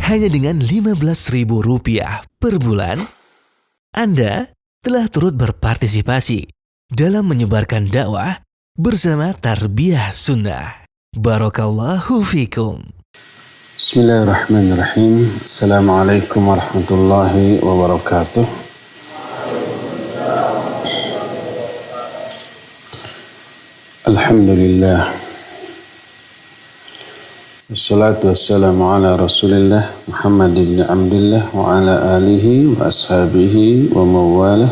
hanya dengan Rp15.000 per bulan, Anda telah turut berpartisipasi dalam menyebarkan dakwah bersama Tarbiyah Sunnah. Barakallahu fikum. Bismillahirrahmanirrahim. Assalamualaikum warahmatullahi wabarakatuh. Alhamdulillah. Wassalatu wassalamu ala Rasulillah Muhammad ibn Abdullah wa ala alihi wa ashabihi wa mawalah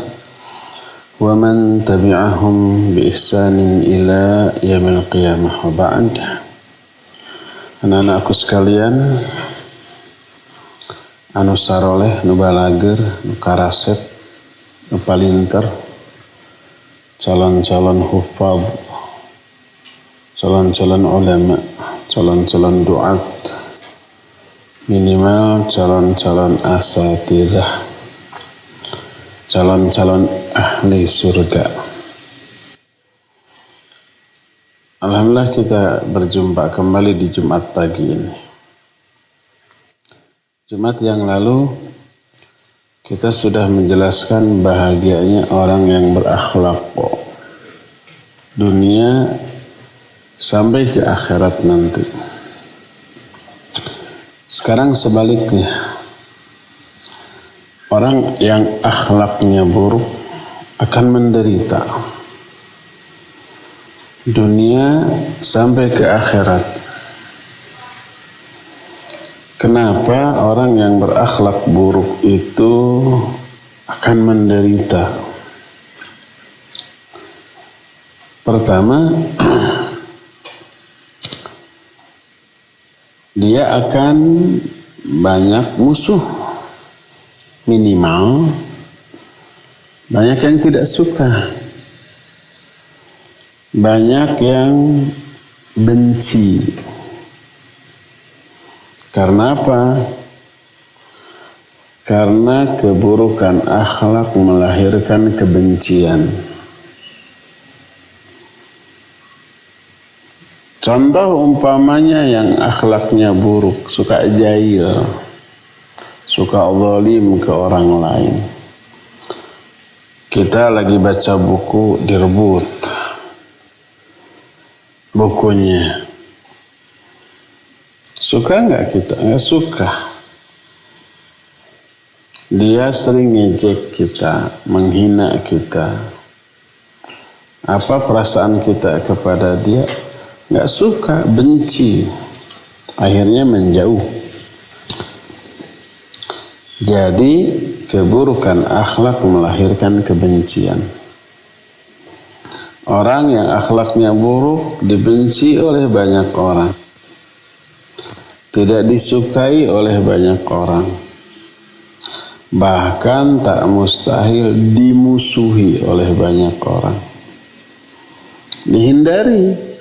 wa man tabi'ahum bi ihsanin ila yaumil qiyamah wa ba'd. Anak-anakku sekalian, anu saroleh, nu balager, nu karasep, nu palinter, calon-calon hufadz, calon-calon ulama, calon-calon duat, minimal calon-calon asatidzah, calon-calon ahli surga. Alhamdulillah kita berjumpa kembali di Jumat pagi ini. Jumat yang lalu kita sudah menjelaskan bahagianya orang yang berakhlak dunia sampai ke akhirat nanti. Sekarang sebaliknya, orang yang akhlaknya buruk akan menderita dunia sampai ke akhirat. Kenapa orang yang berakhlak buruk itu akan menderita? Pertama, dia akan banyak musuh, minimal banyak yang tidak suka, banyak yang benci. Karena apa? Karena keburukan akhlak melahirkan kebencian. Contoh umpamanya yang akhlaknya buruk, suka jahil, suka zalim ke orang lain. Kita lagi baca buku, direbut bukunya. Suka nggak kita? Nggak suka. Dia sering ngejek kita, menghina kita. Apa perasaan kita kepada dia? Nggak suka, benci, akhirnya menjauh. Jadi keburukan akhlak melahirkan kebencian. Orang yang akhlaknya buruk dibenci oleh banyak orang, tidak disukai oleh banyak orang, bahkan tak mustahil dimusuhi oleh banyak orang. Dihindari,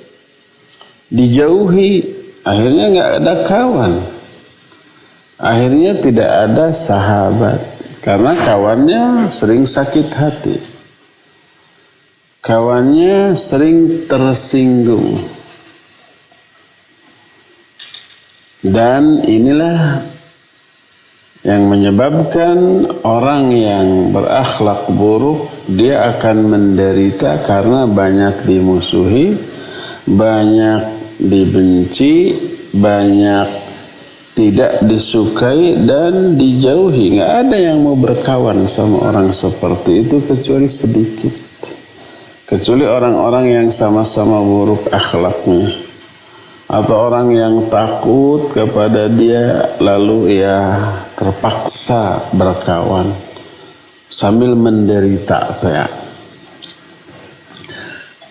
dijauhi, akhirnya nggak ada kawan, akhirnya tidak ada sahabat, karena kawannya sering sakit hati, kawannya sering tersinggung. Dan inilah yang menyebabkan orang yang berakhlak buruk, dia akan menderita karena banyak dimusuhi, banyak dibenci, banyak tidak disukai dan dijauhi. Nggak ada yang mau berkawan sama orang seperti itu kecuali sedikit. Kecuali orang-orang yang sama-sama buruk akhlaknya, atau orang yang takut kepada dia lalu ya terpaksa berkawan sambil menderita saya.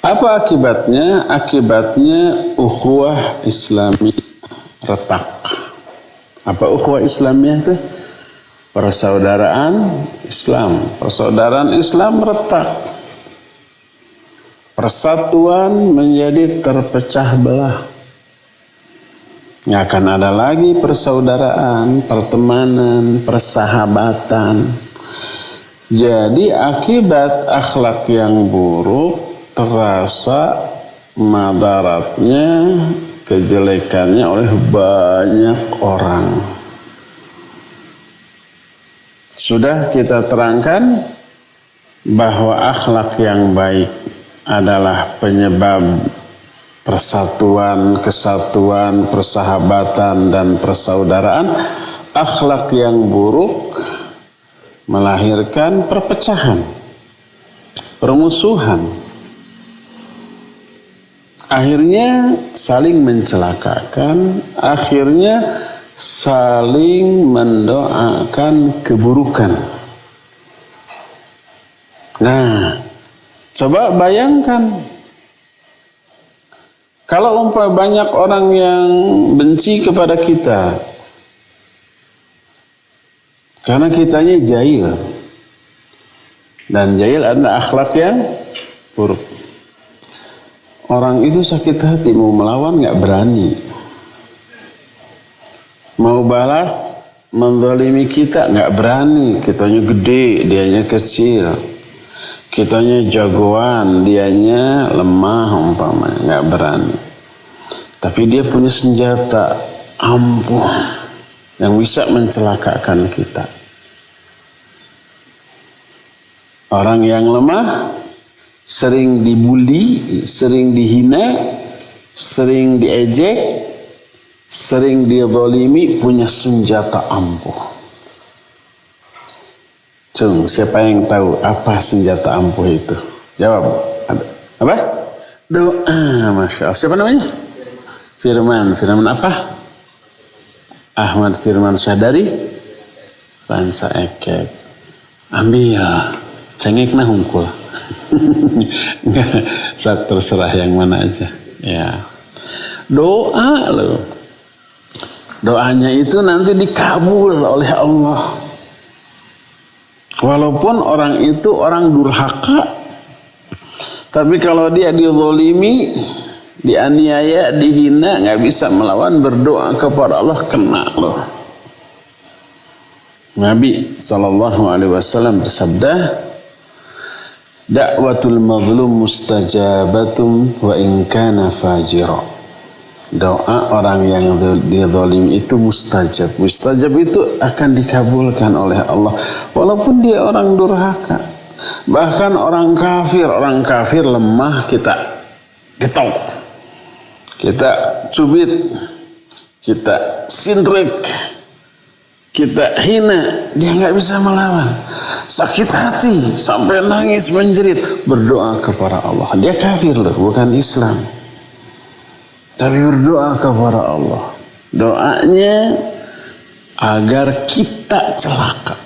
Apa akibatnya? Akibatnya ukhuwah Islami retak. Apa ukhuwah Islamiyah itu? Persaudaraan Islam. Persaudaraan Islam retak. Persatuan menjadi terpecah belah. Nggak akan ada lagi persaudaraan, pertemanan, persahabatan. Jadi akibat akhlak yang buruk terasa madaratnya, kejelekannya oleh banyak orang. Sudah kita terangkan bahwa akhlak yang baik adalah penyebab persatuan, kesatuan, persahabatan, dan persaudaraan. Akhlak yang buruk melahirkan perpecahan, permusuhan. Akhirnya saling mencelakakan, akhirnya saling mendoakan keburukan. Nah, coba bayangkan kalau umpama banyak orang yang benci kepada kita karena kitanya jahil, dan jahil adalah akhlak yang buruk. Orang itu sakit hati, mau melawan nggak berani, mau balas menzalimi kita nggak berani. Kitanya gede, dianya kecil. Kitanya jagoan, dianya lemah umpamanya, nggak berani. Tapi dia punya senjata ampuh yang bisa mencelakakan kita. Orang yang lemah sering dibully, sering dihina, sering diejek, sering dizalimi, punya senjata ampuh. Cung, siapa yang tahu apa senjata ampuh itu? Jawab. Apa? Doa, Masya Allah. Siapa namanya? Firman. Firman apa? Ahmad Firman Syah Ransa Ekek. Ambil. Cengek nah hungkul. Enggak, terserah yang mana aja. Ya. Doa loh. Doanya itu nanti dikabul oleh Allah. Walaupun orang itu orang durhaka, tapi kalau dia dizalimi, dianiaya, dihina, nggak bisa melawan, berdoa kepada Allah, kena loh. Nabi SAW bersabda, da'watul mazlum mustajabatun wa in kana fajira. Doa orang yang dizalim itu mustajab. Mustajab itu akan dikabulkan oleh Allah walaupun dia orang durhaka. Bahkan orang kafir lemah kita getok, kita cubit, kita sindrik, kita hina, dia nggak bisa melawan. Sakit hati sampai nangis menjerit, berdoa kepada Allah. Dia kafir loh, bukan Islam. Tapi berdoa kepada Allah. Doanya agar kita celaka.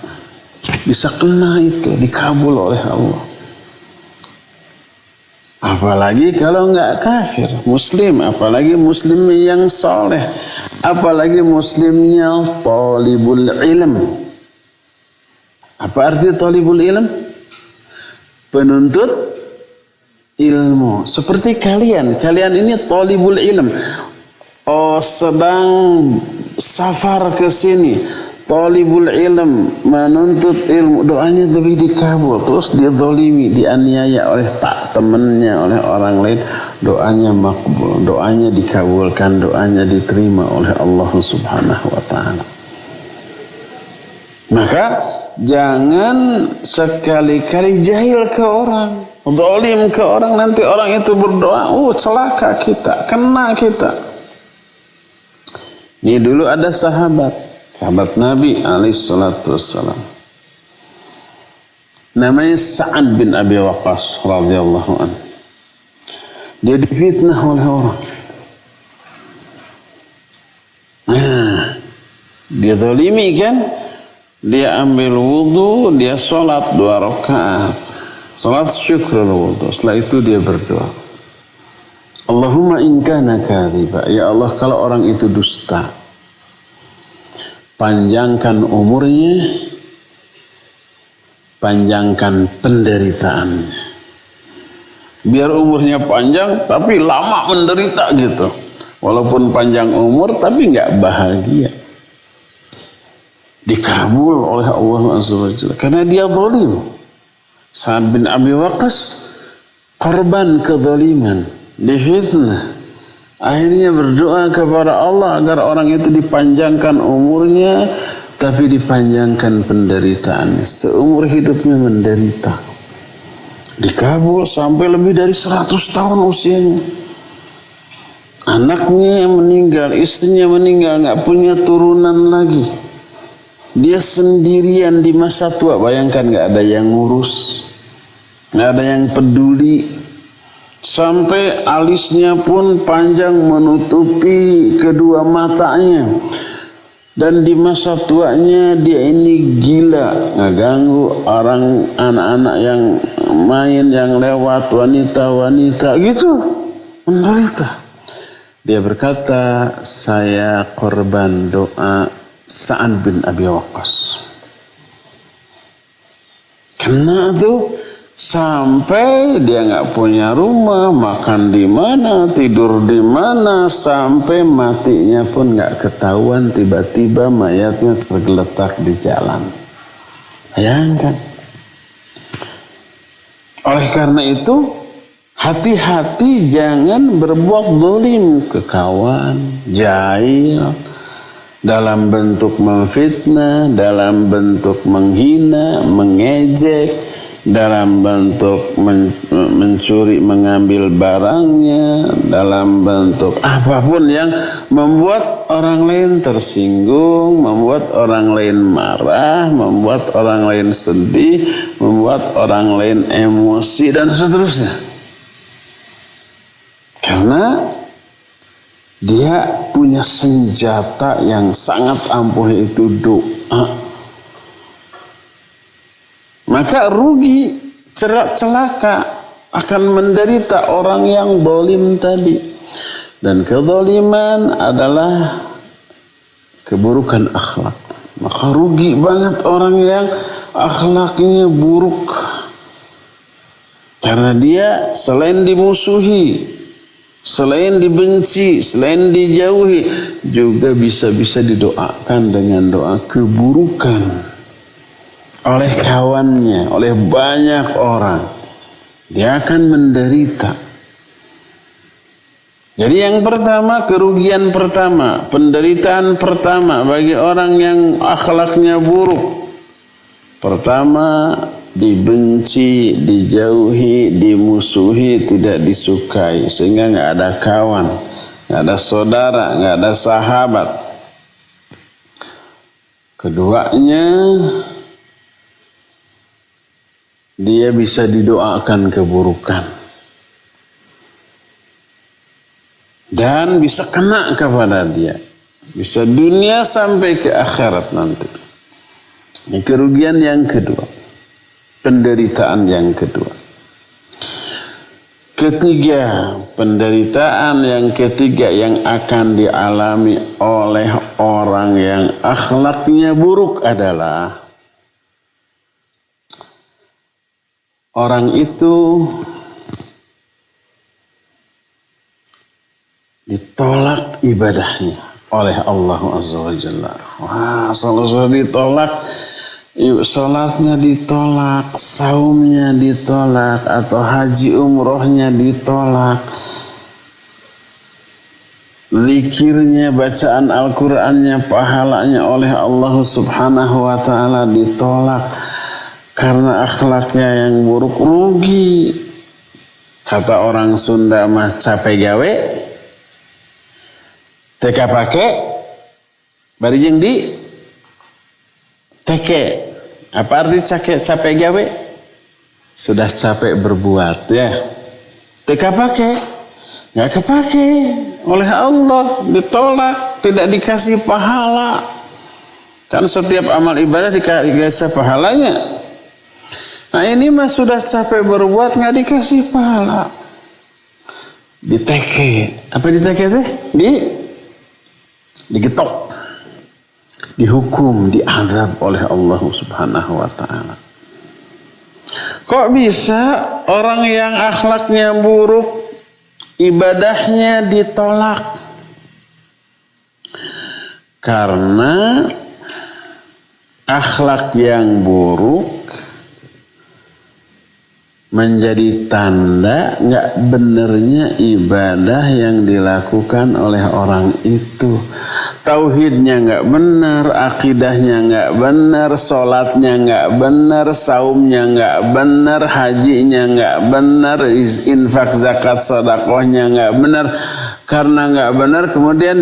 Bisa kena itu, dikabul oleh Allah. Apalagi kalau enggak kafir, muslim. Apalagi muslim yang soleh. Apalagi muslimnya talibul ilm. Apa arti talibul ilm? Penuntut ilmu. Seperti kalian ini talibul ilm. Sedang safar ke sini. Talibul ilm, menuntut ilmu, doanya lebih dikabul. Terus dia zalimi, dianiaya oleh temannya, oleh orang lain, doanya makbul, doanya dikabulkan, doanya diterima oleh Allah Subhanahu wa taala. Maka jangan sekali-kali jahil ke orang, zalim ke orang, nanti orang itu berdoa, celaka kita, kena kita. Ini dulu ada sahabat Nabi alaihissalam. Namanya Sa'ad bin Abi Waqqas radhiyallahu anhu. Dia difitnah oleh orang. Dia zalimi kan? Dia ambil wudu, dia sholat 2 rakaat. Sholat syukrul wudu. Setelah itu dia berdoa. Allahumma in kana kadhiba. Ya Allah, kalau orang itu dusta, panjangkan umurnya, panjangkan penderitaannya. Biar umurnya panjang tapi lama menderita gitu. Walaupun panjang umur tapi nggak bahagia. Dikabul oleh Allah SWT karena dia zalim. Sa'ad bin Abi Waqqas korban kezaliman, difitnah. Akhirnya berdoa kepada Allah agar orang itu dipanjangkan umurnya, tapi dipanjangkan penderitaannya. Seumur hidupnya menderita. Dikabul sampai lebih dari 100 tahun usianya. Anaknya meninggal, istrinya meninggal, gak punya turunan lagi. Dia sendirian di masa tua. Bayangkan gak ada yang ngurus, gak ada yang peduli. Sampai alisnya pun panjang menutupi kedua matanya. Dan di masa tuanya dia ini gila, ngeganggu orang, anak-anak yang main, yang lewat, wanita-wanita gitu, menderita. Dia berkata, saya korban doa Sa'ad bin Abi Waqqas. Karena itu sampai dia nggak punya rumah, makan di mana, tidur di mana, sampai matinya pun nggak ketahuan, tiba-tiba mayatnya tergeletak di jalan. Bayangkan. Oleh karena itu, hati-hati jangan berbuat zalim ke kawan, jahil, dalam bentuk memfitnah, dalam bentuk menghina, mengejek, dalam bentuk mencuri, mengambil barangnya, dalam bentuk apapun yang membuat orang lain tersinggung, membuat orang lain marah, membuat orang lain sedih, membuat orang lain emosi, dan seterusnya. Karena dia punya senjata yang sangat ampuh, itu doa. Maka rugi, celaka, akan menderita orang yang zalim tadi. Dan kezaliman adalah keburukan akhlak. Maka rugi banget orang yang akhlaknya buruk. Karena dia selain dimusuhi, selain dibenci, selain dijauhi, juga bisa-bisa didoakan dengan doa keburukan oleh kawannya, oleh banyak orang. Dia akan menderita. Jadi yang pertama, kerugian pertama, penderitaan pertama bagi orang yang akhlaknya buruk. Pertama, dibenci, dijauhi, dimusuhi, tidak disukai, sehingga nggak ada kawan, nggak ada saudara, nggak ada sahabat. Keduanya, dia bisa didoakan keburukan dan bisa kena kepada dia, bisa dunia sampai ke akhirat nanti. Ini kerugian yang kedua, penderitaan yang kedua. Ketiga, penderitaan yang ketiga yang akan dialami oleh orang yang akhlaknya buruk adalah orang itu ditolak ibadahnya oleh Allah Azza wa Jalla. Wah, salat ditolak, salatnya ditolak, saumnya ditolak, atau haji umrohnya ditolak, zikirnya, bacaan Al-Qur'annya, pahalanya oleh Allah Subhanahu wa Ta'ala ditolak. Karena akhlaknya yang buruk, rugi. Kata orang Sunda mah capek gawe, teka pake, bari jeung di teke. Apa arti capek gawe? Sudah capek berbuat ya. Teka pake, nggak kepake oleh Allah, ditolak, tidak dikasih pahala. Kan setiap amal ibadah dikasih pahalanya. Nah ini mah sudah capek berbuat, nggak dikasih pahala. Diteke. Apa diteke teh? Digetok. Dihukum, diazab oleh Allah Subhanahu wa Ta'ala. Kok bisa orang yang akhlaknya buruk, ibadahnya ditolak? Karena akhlak yang buruk menjadi tanda nggak benernya ibadah yang dilakukan oleh orang itu. tauhidnya nggak benar, akidahnya nggak benar, sholatnya nggak benar, saumnya nggak benar, hajinya nggak benar, infak zakat sedekahnya nggak benar. Karena nggak benar kemudian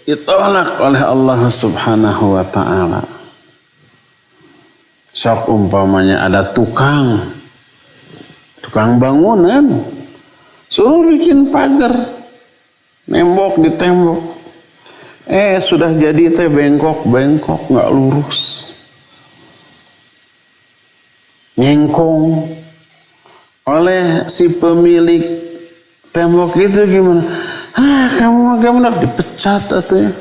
ditolak oleh Allah Subhanahu wa taala. Sok umpamanya ada tukang bangunan suruh bikin pagar, nembok di tembok. Sudah jadi teh bengkok nggak lurus, nyengkong oleh si pemilik tembok itu gimana? Kamu nak dipecat atau ya?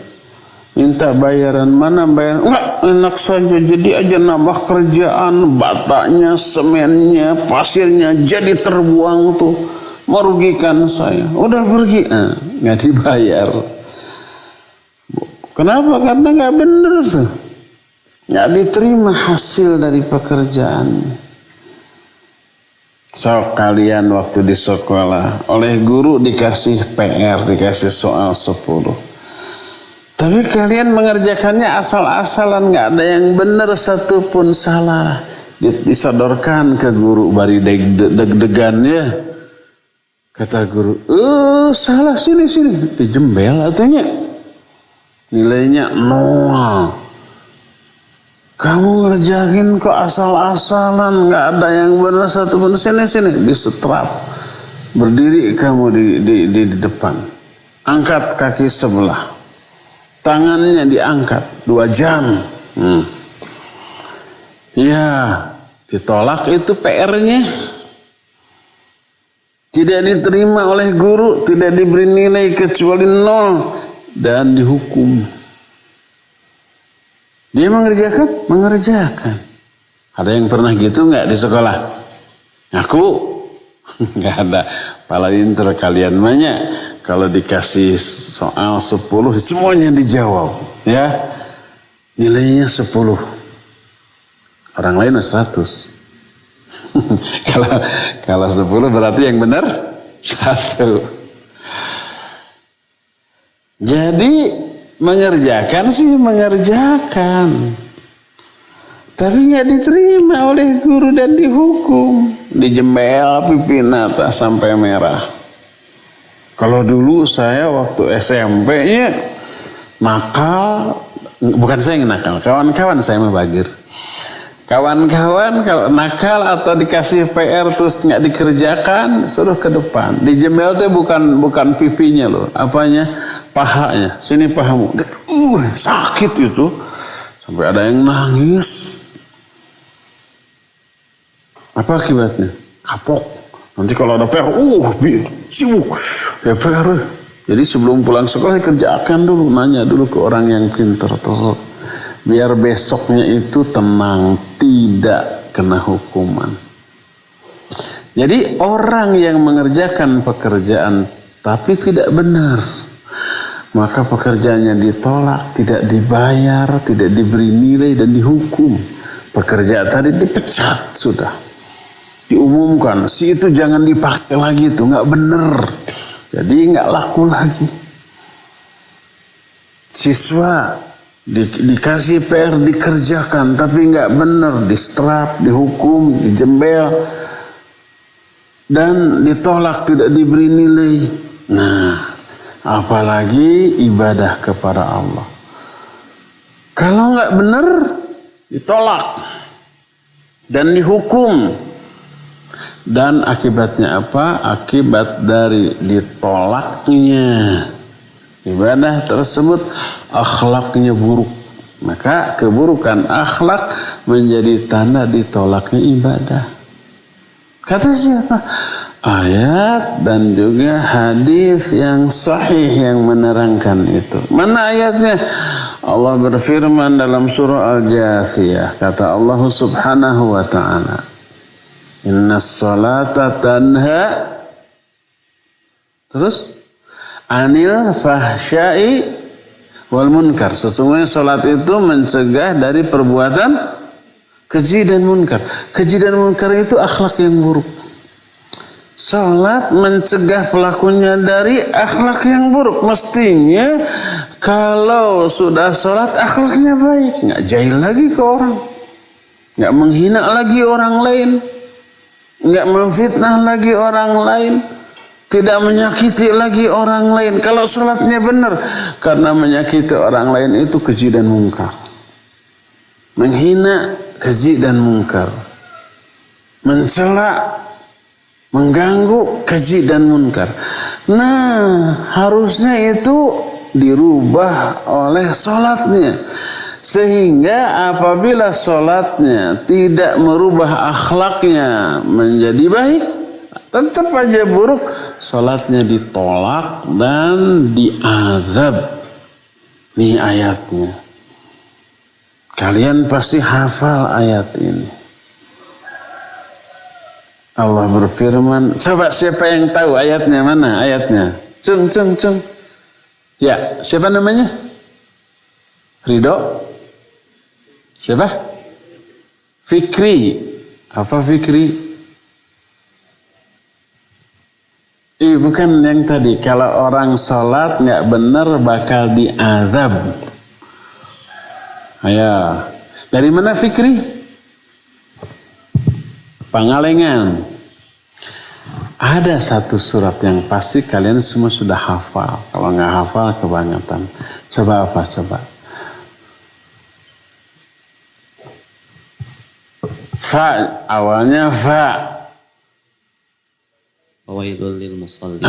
Minta bayaran, mana bayaran? Enggak, enak saja, jadi aja nambah kerjaan, batanya, semennya, pasirnya jadi terbuang tuh, merugikan saya. Udah pergi, nggak dibayar. Kenapa? Karena nggak bener tuh, nggak diterima hasil dari pekerjaannya. So kalian waktu di sekolah oleh guru dikasih PR, dikasih soal 10. Tapi kalian mengerjakannya asal-asalan, nggak ada yang benar satupun salah. Disodorkan ke guru, bari deg-degannya. Kata guru, salah sini, dijembel ataunya. Nilainya 0. Kamu ngerjain kok asal-asalan, nggak ada yang benar satupun. Sini, disetrap. Berdiri kamu di depan. Angkat kaki sebelah. Tangannya diangkat 2 jam. Ya, ditolak itu PR-nya. Tidak diterima oleh guru, tidak diberi nilai kecuali 0 dan dihukum. Dia mengerjakan. Ada yang pernah gitu nggak di sekolah? Ngaku? Nggak ada. Pala inter kalian banyak. Kalau dikasih soal 10, semuanya dijawab. Ya, nilainya 10. Orang lain 100. Kalau 10 berarti yang benar 1. Jadi mengerjakan, tapi nggak diterima oleh guru dan dihukum, dijembel pipi nata sampai merah. Kalau dulu saya waktu SMP-nya nakal, bukan saya yang nakal, kawan-kawan saya membagir. Kawan-kawan kalau nakal atau dikasih PR terus nggak dikerjakan, suruh ke depan. Dijembel tuh bukan pipinya loh, apanya? Pahanya. Sini pahamu. Sakit itu. Sampai ada yang nangis. Apa akibatnya? Kapok. Nanti kalau ada PR, sibuk. Ya PR. Jadi sebelum pulang sekolah kerjakan dulu, nanya dulu ke orang yang pintar. Biar besoknya itu tenang, tidak kena hukuman. Jadi orang yang mengerjakan pekerjaan tapi tidak benar, maka pekerjaannya ditolak, tidak dibayar, tidak diberi nilai dan dihukum. Pekerjaan tadi dipecat sudah. Diumumkan, si itu jangan dipakai lagi, itu nggak benar. Jadi nggak laku lagi. Siswa dikasih PR dikerjakan tapi nggak benar, distrap, dihukum, dijembel dan ditolak, tidak diberi nilai. Nah, apalagi ibadah kepada Allah. Kalau nggak benar ditolak dan dihukum. Dan akibatnya apa? Akibat dari ditolaknya ibadah tersebut, akhlaknya buruk. Maka keburukan akhlak menjadi tanda ditolaknya ibadah. Kata siapa? Ayat dan juga hadis yang sahih yang menerangkan itu. Mana ayatnya? Allah berfirman dalam surah Al-Jathiyah. Kata Allah Subhanahu wa ta'ala, Innas salata tanha, terus anil fahsyai wal munkar. Sesungguhnya salat itu mencegah dari perbuatan keji dan munkar. Keji dan munkar itu akhlak yang buruk. Salat mencegah pelakunya dari akhlak yang buruk. Mestinya kalau sudah salat akhlaknya baik, nggak jahil lagi ke orang, nggak menghina lagi orang lain, nggak memfitnah lagi orang lain, tidak menyakiti lagi orang lain. Kalau salatnya benar, karena menyakiti orang lain itu keji dan mungkar, menghina keji dan mungkar, mencela, mengganggu keji dan munkar. Nah, harusnya itu dirubah oleh sholatnya. Sehingga apabila sholatnya tidak merubah akhlaknya menjadi baik, tetap aja buruk, sholatnya ditolak dan diazab. Nih ayatnya. Kalian pasti hafal ayat ini. Allah berfirman, coba siapa yang tahu ayatnya, mana ayatnya? Cung. Ya, siapa namanya? Ridho? Siapa? Fikri. Apa Fikri? Bukan yang tadi. Kalau orang sholat nggak benar bakal diazab. Ayo. Dari mana Fikri? Pangalengan. Ada satu surat yang pasti kalian semua sudah hafal. Kalau nggak hafal kebangetan. Coba apa? Coba. Fa. Awalnya fa. Fawailul lil musallin.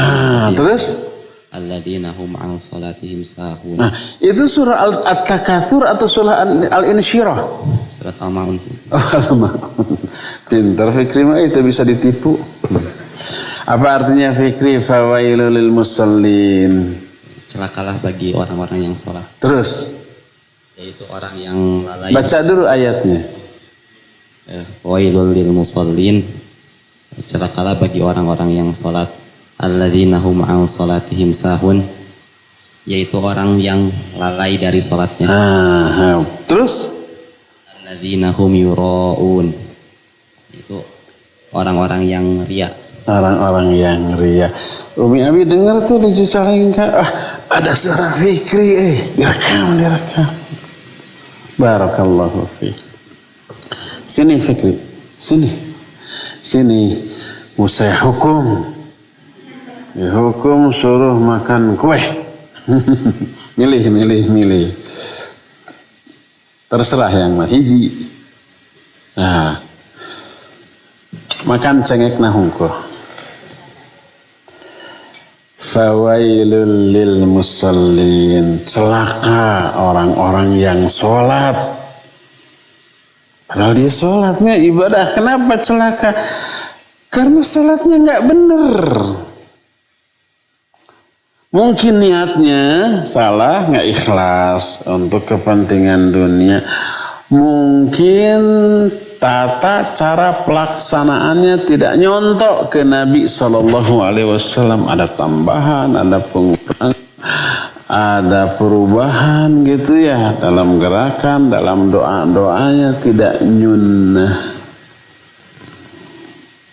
Terus? Alladzina hum an salatihim sahun. Nah, itu surah At-Takatsur atau surah Al-Insyirah? Surat Al-Maun. Al-Maun. Pintar Fikri mah itu bisa ditipu. Apa artinya Fikri? Fawailul lil musallin. Celakalah bagi orang-orang yang sholat. Terus? Yaitu orang yang lalai. Baca dulu ayatnya. Fawailul lil musallin. Celakalah bagi orang-orang yang sholat. Alladzina hum an salatihim sahun, yaitu orang yang lalai dari sholatnya. Terus? Alladzina hum yura'un, itu orang-orang yang riya. Orang-orang yang riya. Umi Abi dengar tuh di Cicalengka, ada suara Fikri, direkam. Barakallahu fiik. Sini Fikri, sini. Mau saya hukum. Dihukum suruh makan kue. milih. Terserah yang mah hiji. Nah, makan cengek na hungkuh. Fawailul lil musallin. Celaka orang-orang yang sholat. Padahal dia sholatnya ibadah. Kenapa celaka? Karena sholatnya nggak bener. Mungkin niatnya salah, nggak ikhlas untuk kepentingan dunia. Mungkin tata cara pelaksanaannya tidak nyontok ke Nabi SAW. Ada tambahan, ada pengurangan, ada perubahan gitu ya. Dalam gerakan, dalam doa-doanya tidak nyunnah.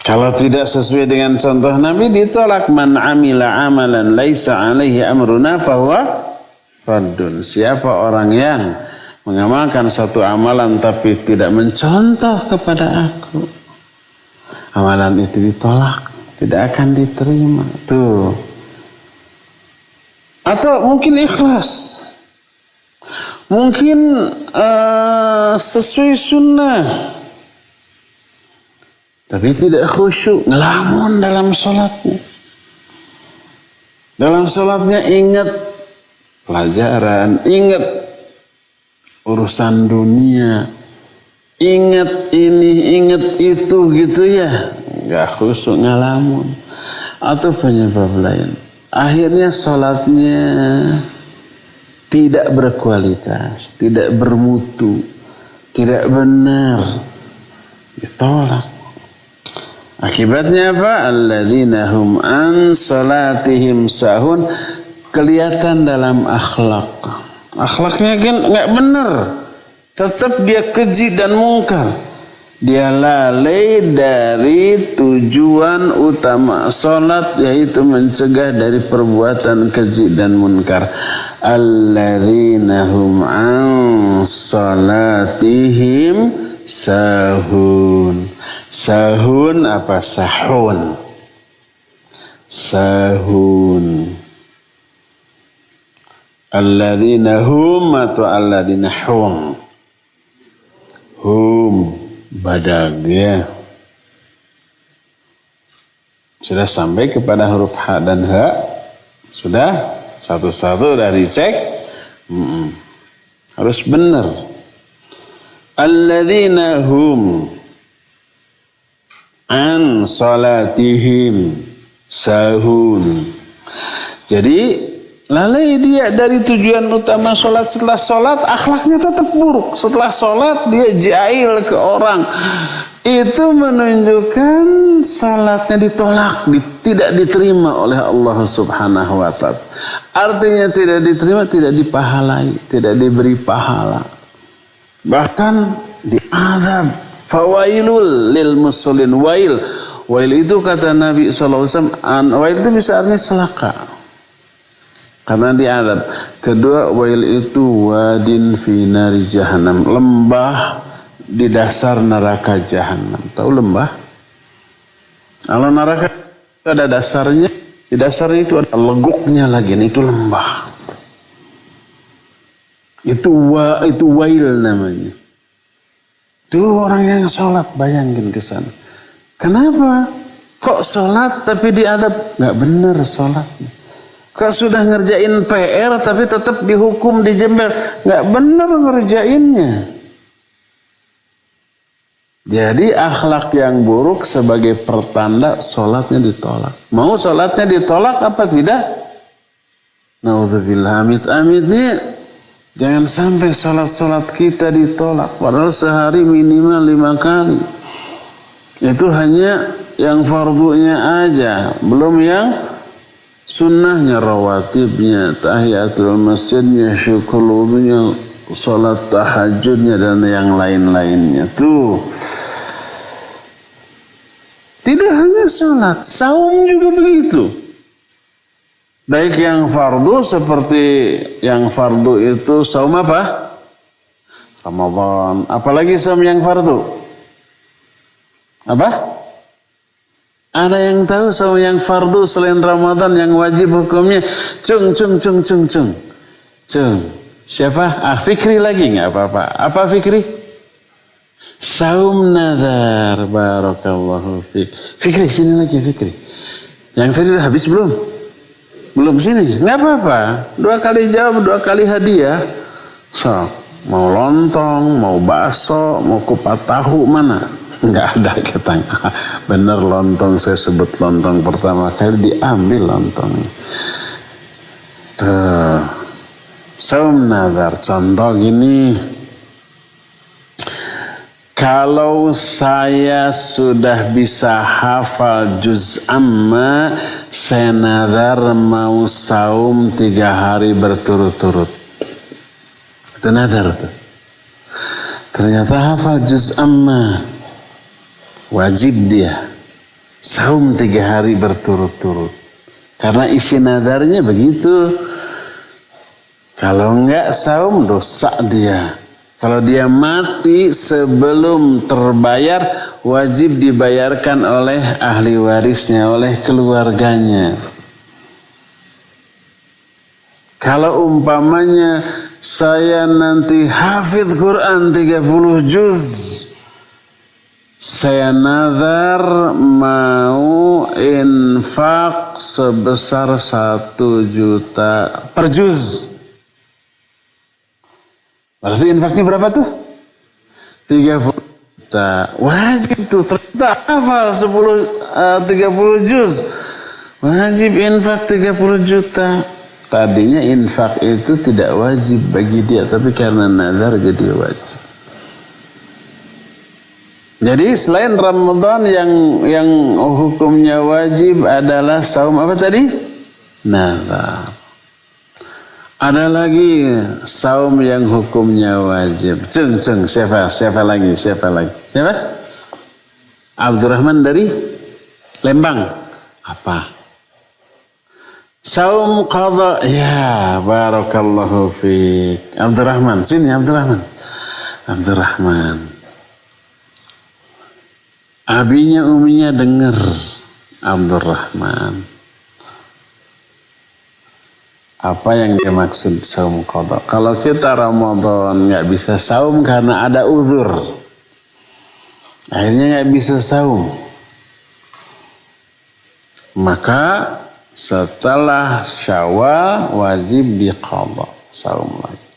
Kalau tidak sesuai dengan contoh Nabi ditolak. Man amila amalan laisa alaihi amruna fahuwa raddun. Siapa orang yang mengamalkan satu amalan tapi tidak mencontoh kepada aku, amalan itu ditolak, tidak akan diterima. Tuh. Atau mungkin ikhlas, mungkin sesuai sunnah, tapi tidak khusyuk, ngelamun dalam sholatnya. Dalam sholatnya ingat pelajaran, ingat urusan dunia, ingat ini, ingat itu gitu ya. Gak khusyuk, ngelamun. Atau penyebab lain. Akhirnya sholatnya tidak berkualitas, tidak bermutu, tidak benar. Ditolak. Akibatnya apa? Alladzina hum an salatihim sahun. Kelihatan dalam akhlak. Akhlaknya kan nggak benar. Tetap dia keji dan mungkar. Dia lalai dari tujuan utama salat, yaitu mencegah dari perbuatan keji dan munkar. Alladzina hum an salatihim sahun. Sahun apa? Sahun. Sahun. Alladzina hum atau alladzina hum. Hum badag ya. Sudah sampai kepada huruf H dan H? Sudah? Satu-satu udah dicek? Harus benar. Alladzina hum an salatihim sahun. Jadi lalai dia dari tujuan utama sholat. Setelah sholat akhlaknya tetap buruk. Setelah sholat dia jahil ke orang. Itu menunjukkan sholatnya ditolak, tidak diterima oleh Allah Subhanahu wa ta'ala. Artinya tidak diterima, tidak dipahalai, tidak diberi pahala. Bahkan diazab. Fawailul lil musallin. Wail itu kata Nabi SAW, wail itu bisa artinya celaka, karena diadab. Kedua, wail itu wadin fi nari jahannam, lembah di dasar neraka jahannam. Tahu lembah? Kalau neraka ada dasarnya, di dasarnya itu ada leguknya lagi, itu lembah. Itu wail namanya. Itu orang yang sholat, bayangin ke sana. Kenapa? Kok sholat tapi diadab? Nggak benar sholatnya. Kau sudah ngerjain PR tapi tetap dihukum, dijember. Nggak benar ngerjainnya. Jadi akhlak yang buruk sebagai pertanda sholatnya ditolak. Mau sholatnya ditolak apa tidak? Nauzubillah, amit-amitnya. Jangan sampai sholat-sholat kita ditolak. Padahal sehari minimal 5 kali. Itu hanya yang fardunya aja. Belum yang sunnahnya, rawatibnya, tahiyatul masjidnya, syukur wudunya, sholat tahajudnya, dan yang lain-lainnya. Tuh. Tidak hanya sholat, saum juga begitu. Baik yang fardu, seperti yang fardu itu saum apa? Ramadan. Apalagi saum yang fardu? Apa? Ada yang tahu saum yang fardu selain Ramadan yang wajib hukumnya? Cung. Siapa? Fikri lagi nggak apa-apa. Apa Fikri? Saum nazar. Barakallahu fiik. Fikri sini lagi Fikri. Yang tadi udah habis belum? Belum sini? Nggak apa-apa. 2 kali jawab, 2 kali hadiah. So, mau lontong, mau bakso, mau kupat tahu, mana? Nggak ada katanya. Bener lontong, saya sebut lontong pertama kali, diambil lontongnya. Tuh. Saum nazar. Contoh gini. Kalau saya sudah bisa hafal juz amma, saya nazar mau saum 3 hari berturut-turut. Itu nazar tuh. Ternyata hafal juz amma. Wajib dia. Saum 3 hari berturut-turut. Karena isi nazarnya begitu. Kalau enggak saum, dosa dia. Kalau dia mati sebelum terbayar, wajib dibayarkan oleh ahli warisnya, oleh keluarganya. Kalau umpamanya saya nanti hafidz Quran 30 juz, saya nazar mau infak sebesar 1 juta per juz. Berarti infaknya berapa tuh? 30 juta. Wajib tuh. Ternyata hafal 30 juz. Wajib infak 30 juta. Tadinya infak itu tidak wajib bagi dia. Tapi karena nazar jadi wajib. Jadi selain Ramadan yang hukumnya wajib adalah saum apa tadi? Nazar. Ada lagi saum yang hukumnya wajib. Siapa lagi? Siapa? Abdurrahman dari Lembang. Apa? Saum qadha. Ya, barakallahu fiik. Abdurrahman, sini Abdurrahman. Abdurrahman. Abinya uminya dengar. Abdurrahman. Apa yang dimaksud saum qadha? Kalau kita Ramadan nggak bisa saum karena ada uzur, akhirnya nggak bisa saum, maka setelah Syawal wajib diqadha saum lagi.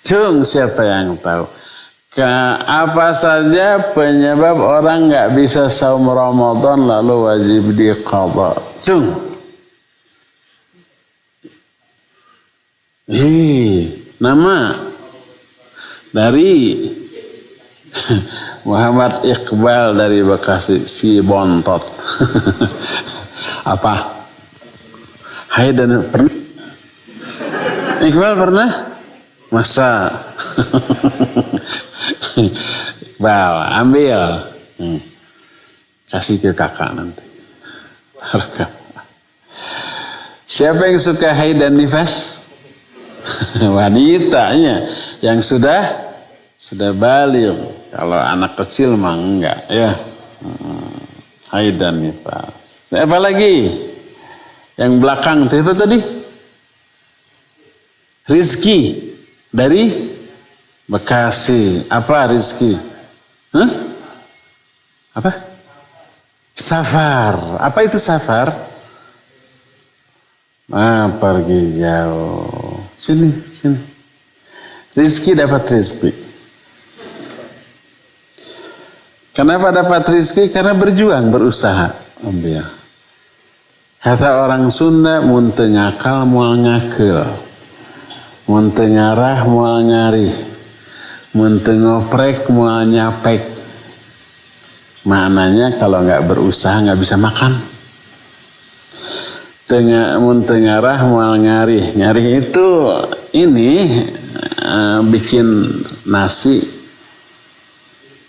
Cung, siapa yang tahu? Apa saja penyebab orang nggak bisa saum Ramadan lalu wajib diqadha? Cung. Nama dari Muhammad Iqbal dari Bekasi, si bontot. Apa? Hai, dan pernah? Iqbal pernah? Masa? Iqbal, ambil. Kasih ke kakak nanti. Siapa yang suka haid dan nifas? Wanitanya yang sudah balik. Kalau anak kecil mah enggak ya. Haid dan nifas. Siapa lagi? Yang belakang siapa tadi? Rizki dari Bekasi. Apa Rizki? Apa? Safar. Apa itu safar? Pergi jauh. Sini. Rizki dapat rizki. Kenapa dapat rizki? Karena berjuang, berusaha. Ambil. Kata orang Sunda, mun teu ngakal moal ngakeul. Mun teu nyarah moal nyari. Mun teu ngoprek moal nyapek. Maknanya kalau nggak berusaha nggak bisa makan. Mun teu nyarah moal nyari. Nyari itu bikin nasi.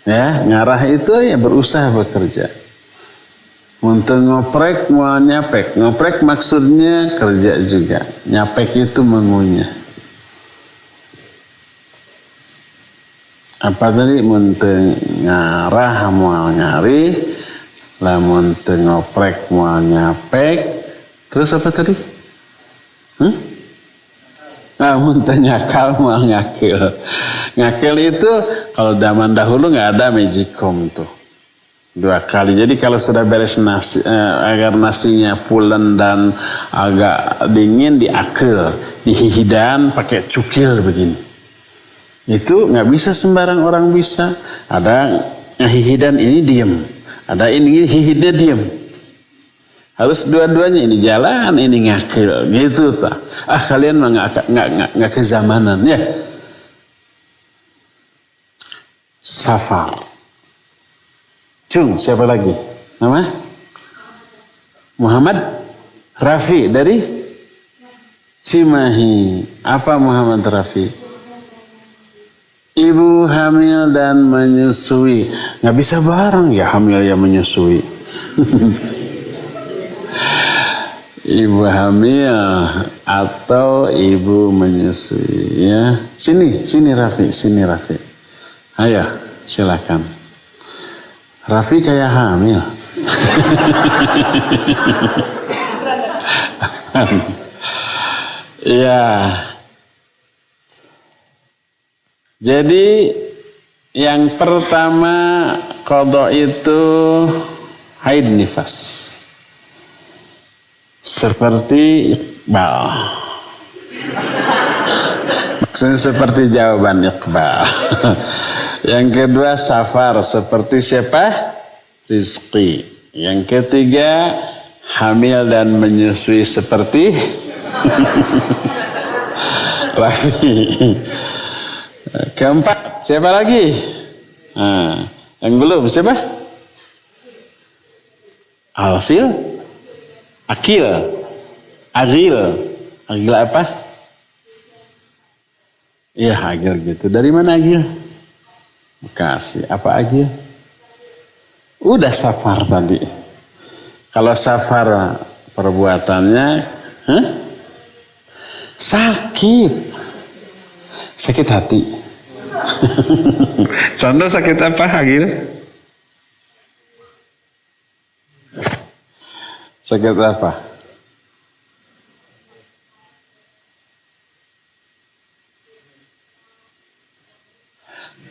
Ya, ngarah itu ya berusaha bekerja. Untuk ngoprek mau nyapek. Ngoprek maksudnya kerja juga. Nyapek itu mengunyah. Apa tadi? Untuk ngarah mau nyari. Lamun teu ngoprek mau nyapek. Terus apa tadi? Muntah nyakal mau ngakil. Ngakil itu kalau zaman dahulu nggak ada magicom tuh. 2 kali. Jadi kalau sudah beres nasi, agar nasinya pulen dan agak dingin diakil, dihihidan pakai cukil begini. Itu nggak bisa sembarang orang bisa. Ada hihidan ini diem, ada ini hihidnya diem. Harus dua-duanya, ini jalan, ini ngakil, gitu tak. Kalian mah nggak kezamanan ya. Safar. Cung, siapa lagi? Nama? Muhammad Rafi dari Cimahi. Apa Muhammad Rafi? Ibu hamil dan menyusui. Nggak bisa bareng ya hamil ya menyusui. Ibu hamil atau ibu menyusui ya. Sini Rafi. Ayo, silakan. Rafi kayak hamil. Ya. Jadi yang pertama qadha itu haid nifas. Seperti Iqbal. Maksudnya seperti jawaban Iqbal. Yang kedua safar. Seperti siapa? Rizki. Yang ketiga hamil dan menyusui seperti Rafi. Keempat siapa lagi? Yang belum siapa? Alfil. Akil apa? Iya Agil gitu. Dari mana Agil? Bekasi. Apa Agil? Udah safar tadi. Kalau safar perbuatannya sakit. Sakit hati. Contoh sakit apa, Hagil? Sakit apa?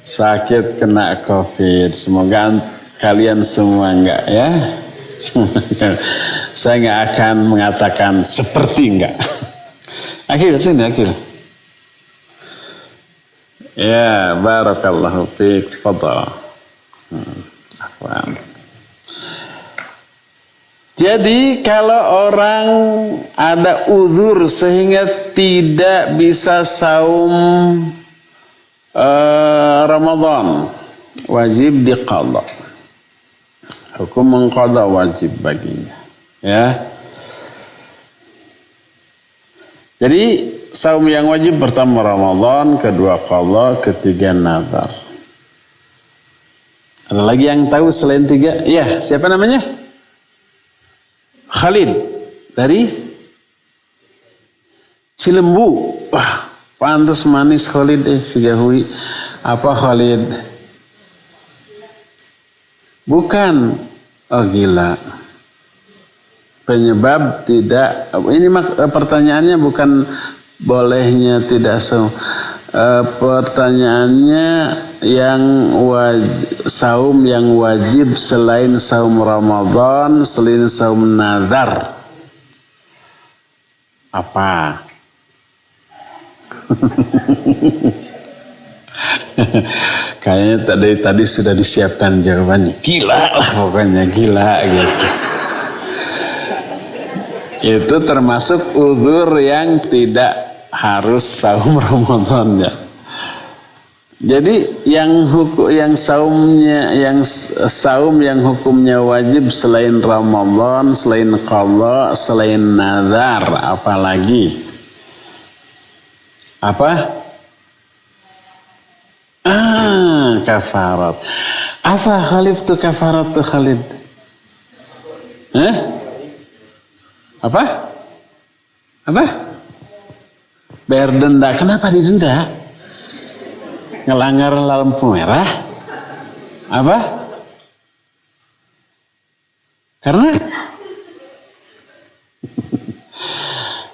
Sakit kena COVID. Semoga kalian semua enggak ya. Saya enggak akan mengatakan seperti enggak. Akhir sini akhir. Ya, barakallahu fiik. Tafadhal. Afwan. Jadi kalau orang ada uzur sehingga tidak bisa saum Ramadan, wajib diqadha. Hukum mengqadha wajib baginya, ya. Jadi saum yang wajib pertama Ramadan, kedua qadha, ketiga nazar. Ada lagi yang tahu selain tiga? Ya, siapa namanya? Khalid dari Cilembu. Wah, pantas manis Khalid Sigahui. Apa Khalid? Bukan. Oh gila. Penyebab tidak. Ini pertanyaannya bukan bolehnya tidak saum. Pertanyaannya yang saum yang wajib selain saum Ramadan, selain saum nazar. Apa? Kayaknya tadi sudah disiapkan jawabannya. Gila lah pokoknya, gila gitu. Itu termasuk uzur yang tidak harus saum Ramadan ya. Jadi yang saum yang hukumnya wajib selain Ramadan, selain qadha, selain nazar, apalagi? Apa? Kafarat. Apa Khalid tuh kafarat tuh Khalid? Apa? Bayar denda. Kenapa didenda? Ngelanggar lampu merah? Apa? Karena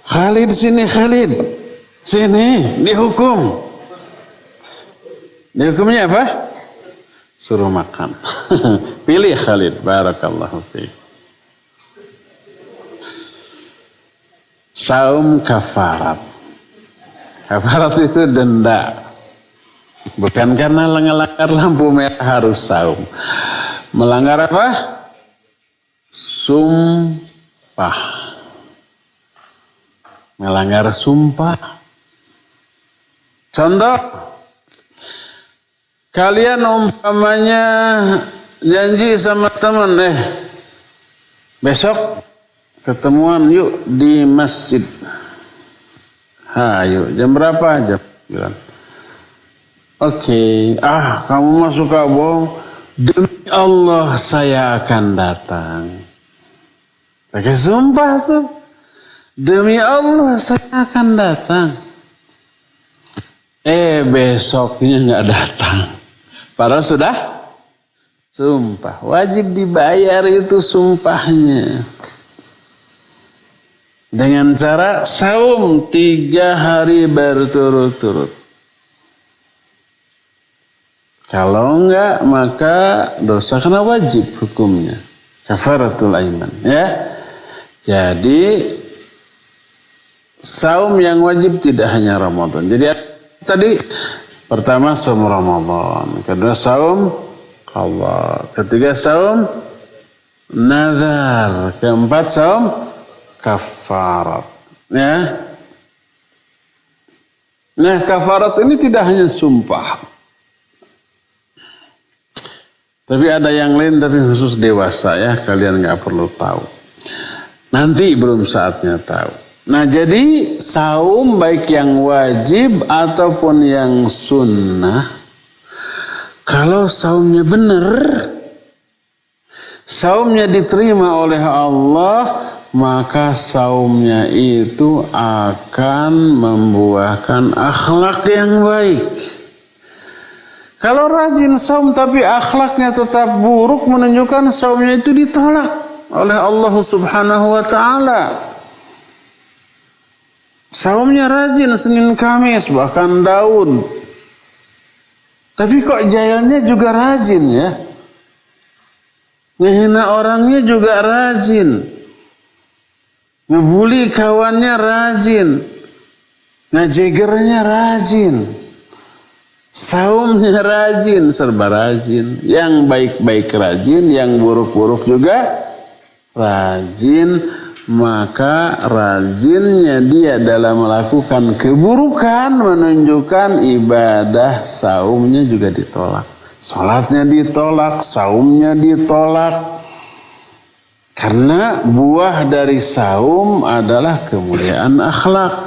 Khalid sini Khalid. Sini dihukum. Dihukumnya apa? Suruh makan. Pilih Khalid. Barakallahu fiik. Saum kafarat. Kafarat itu denda. Bukan karena melanggar lampu merah harus saum. Melanggar apa? Sumpah. Melanggar sumpah. Contoh. Kalian umpamanya janji sama teman, besok ketemuan yuk di masjid. Ayo, jam berapa? Jam 9. Oke, kamu mah suka bohong. Demi Allah saya akan datang. Pakai sumpah tuh. Demi Allah saya akan datang. Besoknya nggak datang. Padahal sudah sumpah. Wajib dibayar itu sumpahnya. Dengan cara saum 3 hari berturut-turut. Kalau enggak maka dosa kena wajib hukumnya. Kafaratul aiman. Ya. Jadi saum yang wajib tidak hanya Ramadan. Jadi tadi pertama saum Ramadan, kedua saum qadha, ketiga saum nazar, keempat saum kafarat. Ya. Nah, kafarat ini tidak hanya sumpah. Tapi ada yang lain tapi khusus dewasa ya, kalian nggak perlu tahu. Nanti belum saatnya tahu. Nah jadi saum baik yang wajib ataupun yang sunnah, kalau saumnya benar, saumnya diterima oleh Allah, maka saumnya itu akan membuahkan akhlak yang baik. Kalau rajin saum tapi akhlaknya tetap buruk, menunjukkan saumnya itu ditolak oleh Allah Subhanahu wa taala. Saumnya rajin Senin Kamis bahkan Daud, tapi kok jalannya juga rajin ya. Ngehina orangnya juga rajin. Ngebully kawannya rajin. Ngajegernya rajin. Saumnya rajin, serba rajin. Yang baik-baik rajin, yang buruk-buruk juga rajin. Maka rajinnya dia dalam melakukan keburukan menunjukkan ibadah saumnya juga ditolak. Salatnya ditolak, saumnya ditolak. Karena buah dari saum adalah kemuliaan akhlak.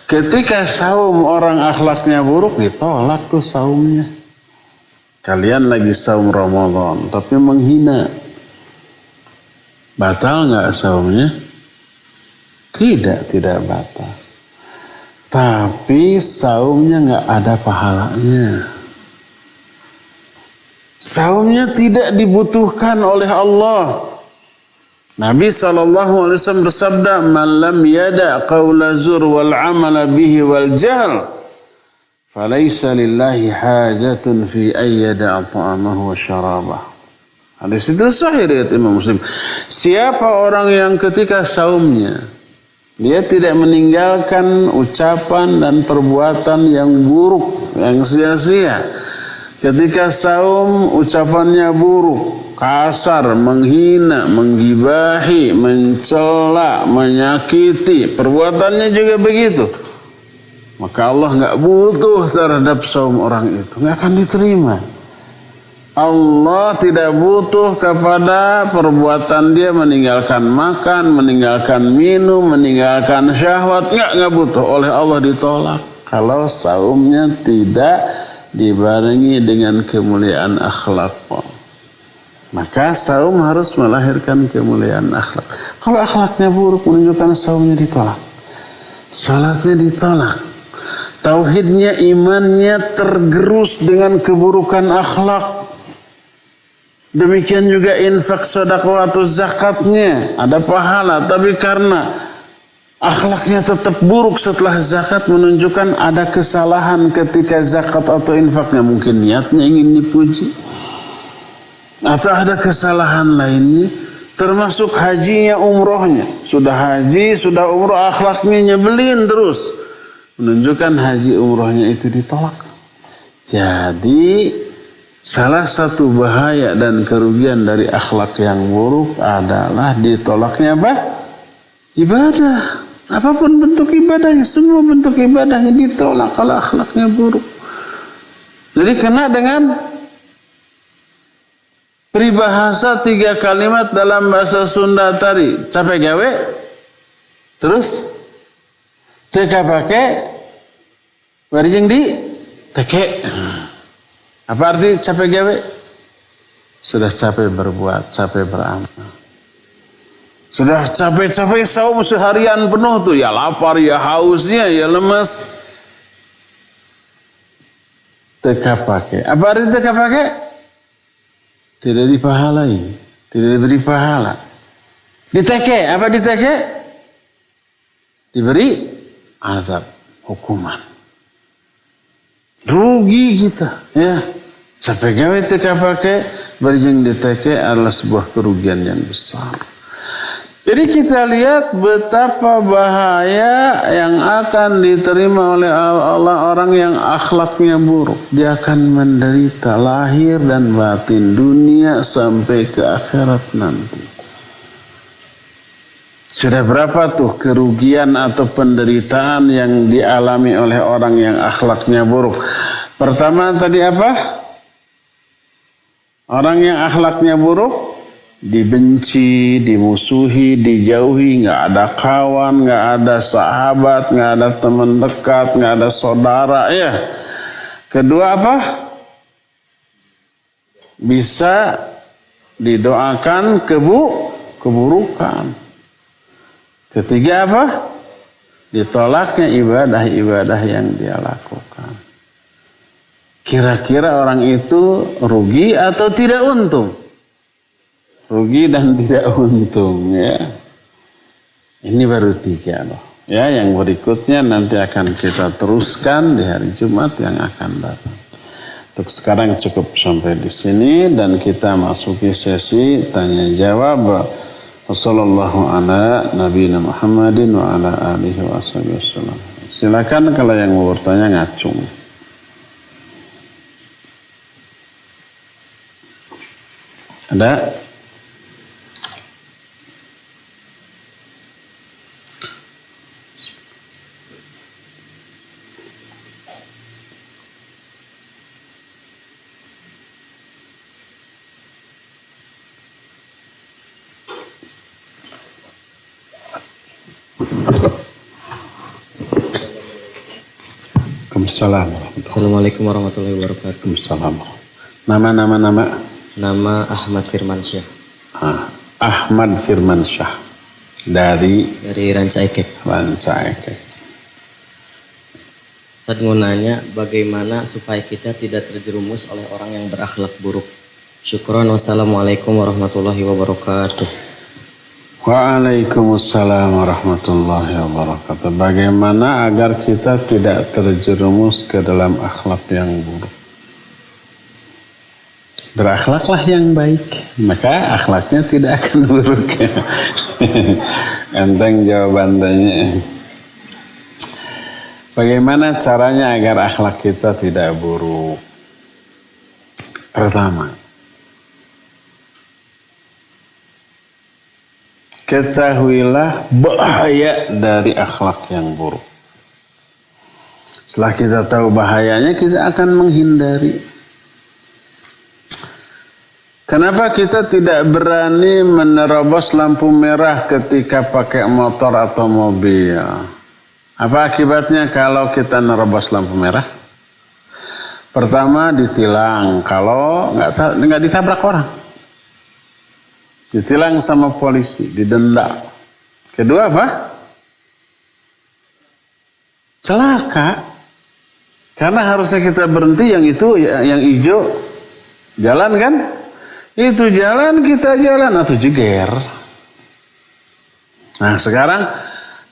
Ketika saum orang akhlaknya buruk, ditolak tuh saumnya. Kalian lagi saum Ramadan, tapi menghina. Batal nggak saumnya? Tidak batal. Tapi saumnya nggak ada pahalanya. Saumnya tidak dibutuhkan oleh Allah. Nabi SAW bersabda, "Man lam yada qawla zur wal amala bihi wal jahl, falaysa lillahi hajatun fi ayyada ta'amahu wa syarabah." Hadis itu sahih riwayat Imam Muslim. Siapa orang yang ketika saumnya dia tidak meninggalkan ucapan dan perbuatan yang buruk, yang sia-sia. Ketika saum ucapannya buruk, kasar, menghina, menggibahi, mencela, menyakiti, perbuatannya juga begitu. Maka Allah nggak butuh terhadap saum orang itu, nggak akan diterima. Allah tidak butuh kepada perbuatan dia meninggalkan makan, meninggalkan minum, meninggalkan syahwat, nggak butuh. Oleh Allah ditolak kalau saumnya tidak dibarengi dengan kemuliaan akhlak. Maka saum harus melahirkan kemuliaan akhlak. Kalau akhlaknya buruk menunjukkan saumnya ditolak. Salatnya ditolak. Tauhidnya, imannya tergerus dengan keburukan akhlak. Demikian juga infak, sedekah atau zakatnya ada pahala, tapi karena akhlaknya tetap buruk setelah zakat menunjukkan ada kesalahan ketika zakat atau infaknya. Mungkin niatnya ingin dipuji. Atau ada kesalahan lainnya. Termasuk hajinya, umrohnya. Sudah haji, sudah umroh, akhlaknya nyebelin terus. Menunjukkan haji umrohnya itu ditolak. Jadi salah satu bahaya dan kerugian dari akhlak yang buruk adalah ditolaknya apa? Ibadah. Apapun bentuk ibadahnya, semua bentuk ibadahnya ditolak kalau akhlaknya buruk. Jadi kena dengan peribahasa 3 kalimat dalam bahasa Sunda tadi. Capek gawe, terus teka pakai, barijeng di teke. Apa arti capek gawe? Sudah capek berbuat, capek beramal. Sudah capek-capek saum seharian penuh tuh, ya lapar, ya hausnya, ya lemes. Teka pakai. Apa arti teka pakai? Tidak dipahalai, tidak diberi pahala. Diteke, apa diteke? Diberi azab, hukuman. Rugi kita, ya. Capek gawe teka pakai, barijeng diteke adalah sebuah kerugian yang besar. Jadi kita lihat betapa bahaya yang akan diterima oleh Allah orang yang akhlaknya buruk. Dia akan menderita lahir dan batin, dunia sampai ke akhirat nanti. Sudah berapa tuh kerugian atau penderitaan yang dialami oleh orang yang akhlaknya buruk? Pertama tadi apa? Orang yang akhlaknya buruk dibenci, dimusuhi, dijauhi, nggak ada kawan, nggak ada sahabat, nggak ada teman dekat, nggak ada saudara, ya. Kedua apa? Bisa didoakan keburukan. Ketiga apa? Ditolaknya ibadah-ibadah yang dia lakukan. Kira-kira orang itu rugi atau tidak untung? Rugi dan tidak untung ya. Ini baru 3 loh. Ya, yang berikutnya nanti akan kita teruskan di hari Jumat yang akan datang. Untuk sekarang cukup sampai di sini dan kita masuki sesi tanya jawab. Wassallallahu ala nabiyina Muhammadin wa ala alihi wasallam. Silakan kalau yang mau bertanya ngacung. Ada? Assalamualaikum warahmatullahi wabarakatuh. Nama. Nama Ahmad Firmansyah. Ahmad Firmansyah dari Ranca Ekek. Saya mau nanya bagaimana supaya kita tidak terjerumus oleh orang yang berakhlak buruk. Syukron. Wassalamualaikum warahmatullahi wabarakatuh. Waalaikumsalam warahmatullahi wabarakatuh. Bagaimana agar kita tidak terjerumus ke dalam akhlak yang buruk? Berakhlaklah yang baik, maka akhlaknya tidak akan buruk. Enteng jawaban tanya. Bagaimana caranya agar akhlak kita tidak buruk? Pertama, ketahuilah bahaya dari akhlak yang buruk. Setelah kita tahu bahayanya, kita akan menghindari. Kenapa kita tidak berani menerobos lampu merah ketika pakai motor atau mobil? Apa akibatnya kalau kita nerobos lampu merah? Pertama, ditilang kalau nggak ditabrak orang. Ditilang sama polisi, didenda. Kedua apa? Celaka. Karena harusnya kita berhenti yang itu, yang hijau. Jalan kan? Itu jalan, kita jalan. Atau jeger. Nah sekarang,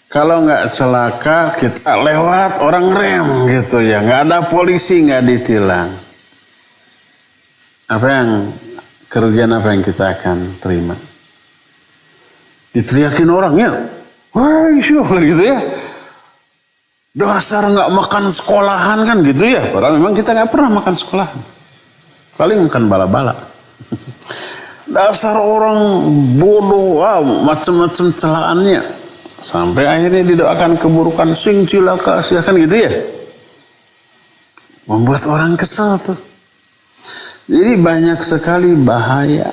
kalau nggak celaka, kita lewat orang rem gitu ya. Nggak ada polisi, nggak ditilang. Kerugian apa yang kita akan terima? Diteriakin orangnya, wah gitu ya. Dasar nggak makan sekolahan kan gitu ya. Padahal memang kita nggak pernah makan sekolahan. Paling makan bala-bala. Dasar orang bodoh, macam-macam celaannya. Sampai akhirnya didoakan keburukan, sing cilaka, kan gitu ya. Membuat orang kesal tuh. Jadi banyak sekali bahaya.